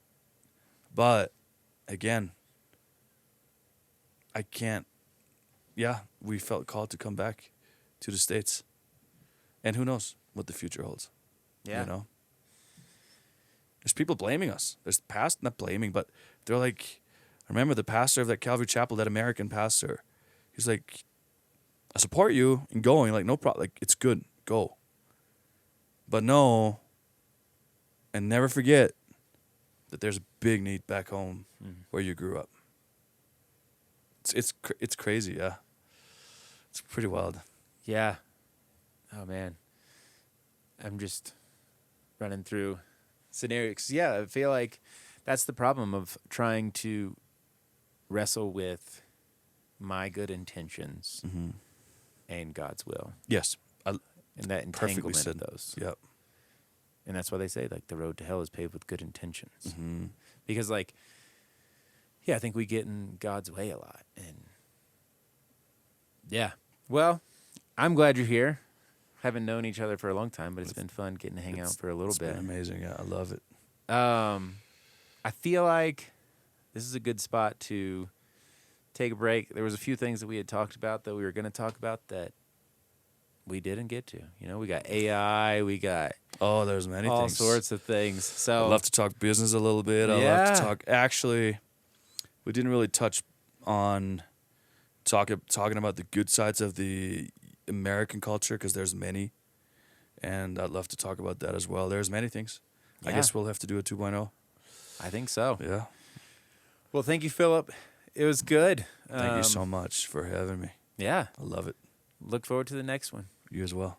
But again, I can't. Yeah, we felt called to come back to the States. And who knows what the future holds. Yeah. You know? There's people blaming us. There's past, not blaming, but they're like, I remember the pastor of that Calvary Chapel, that American pastor. He's like, I support you in going. Like, no problem. Like, it's good. Go. But no, and never forget that there's a big need back home where you grew up. It's crazy, yeah. It's pretty wild. Yeah. Oh, man. I'm just running through scenarios. Yeah, I feel like that's the problem of trying to wrestle with my good intentions and God's will. Yes. And that entanglement of those. Yep. And that's why they say, like, the road to hell is paved with good intentions. Because, like, yeah, I think we get in God's way a lot. And, yeah. Well, I'm glad you're here. Haven't known each other for a long time, but it's been fun getting to hang out for a little bit. It's been amazing. Yeah, I love it. I feel like this is a good spot to take a break. There was a few things that we had talked about that we were going to talk about that we didn't get to. You know, we got AI, we got there's many all things. sorts of things. So I'd love to talk business a little bit. I'd love to talk. Actually, we didn't really touch on talking about the good sides of the American culture, because there's many, and I'd love to talk about that as well. There's many things. I guess we'll have to do a 2.0. I think so. Yeah. Well, thank you, Philip. It was good. Thank you so much for having me. Yeah. I love it. Look forward to the next one. You as well.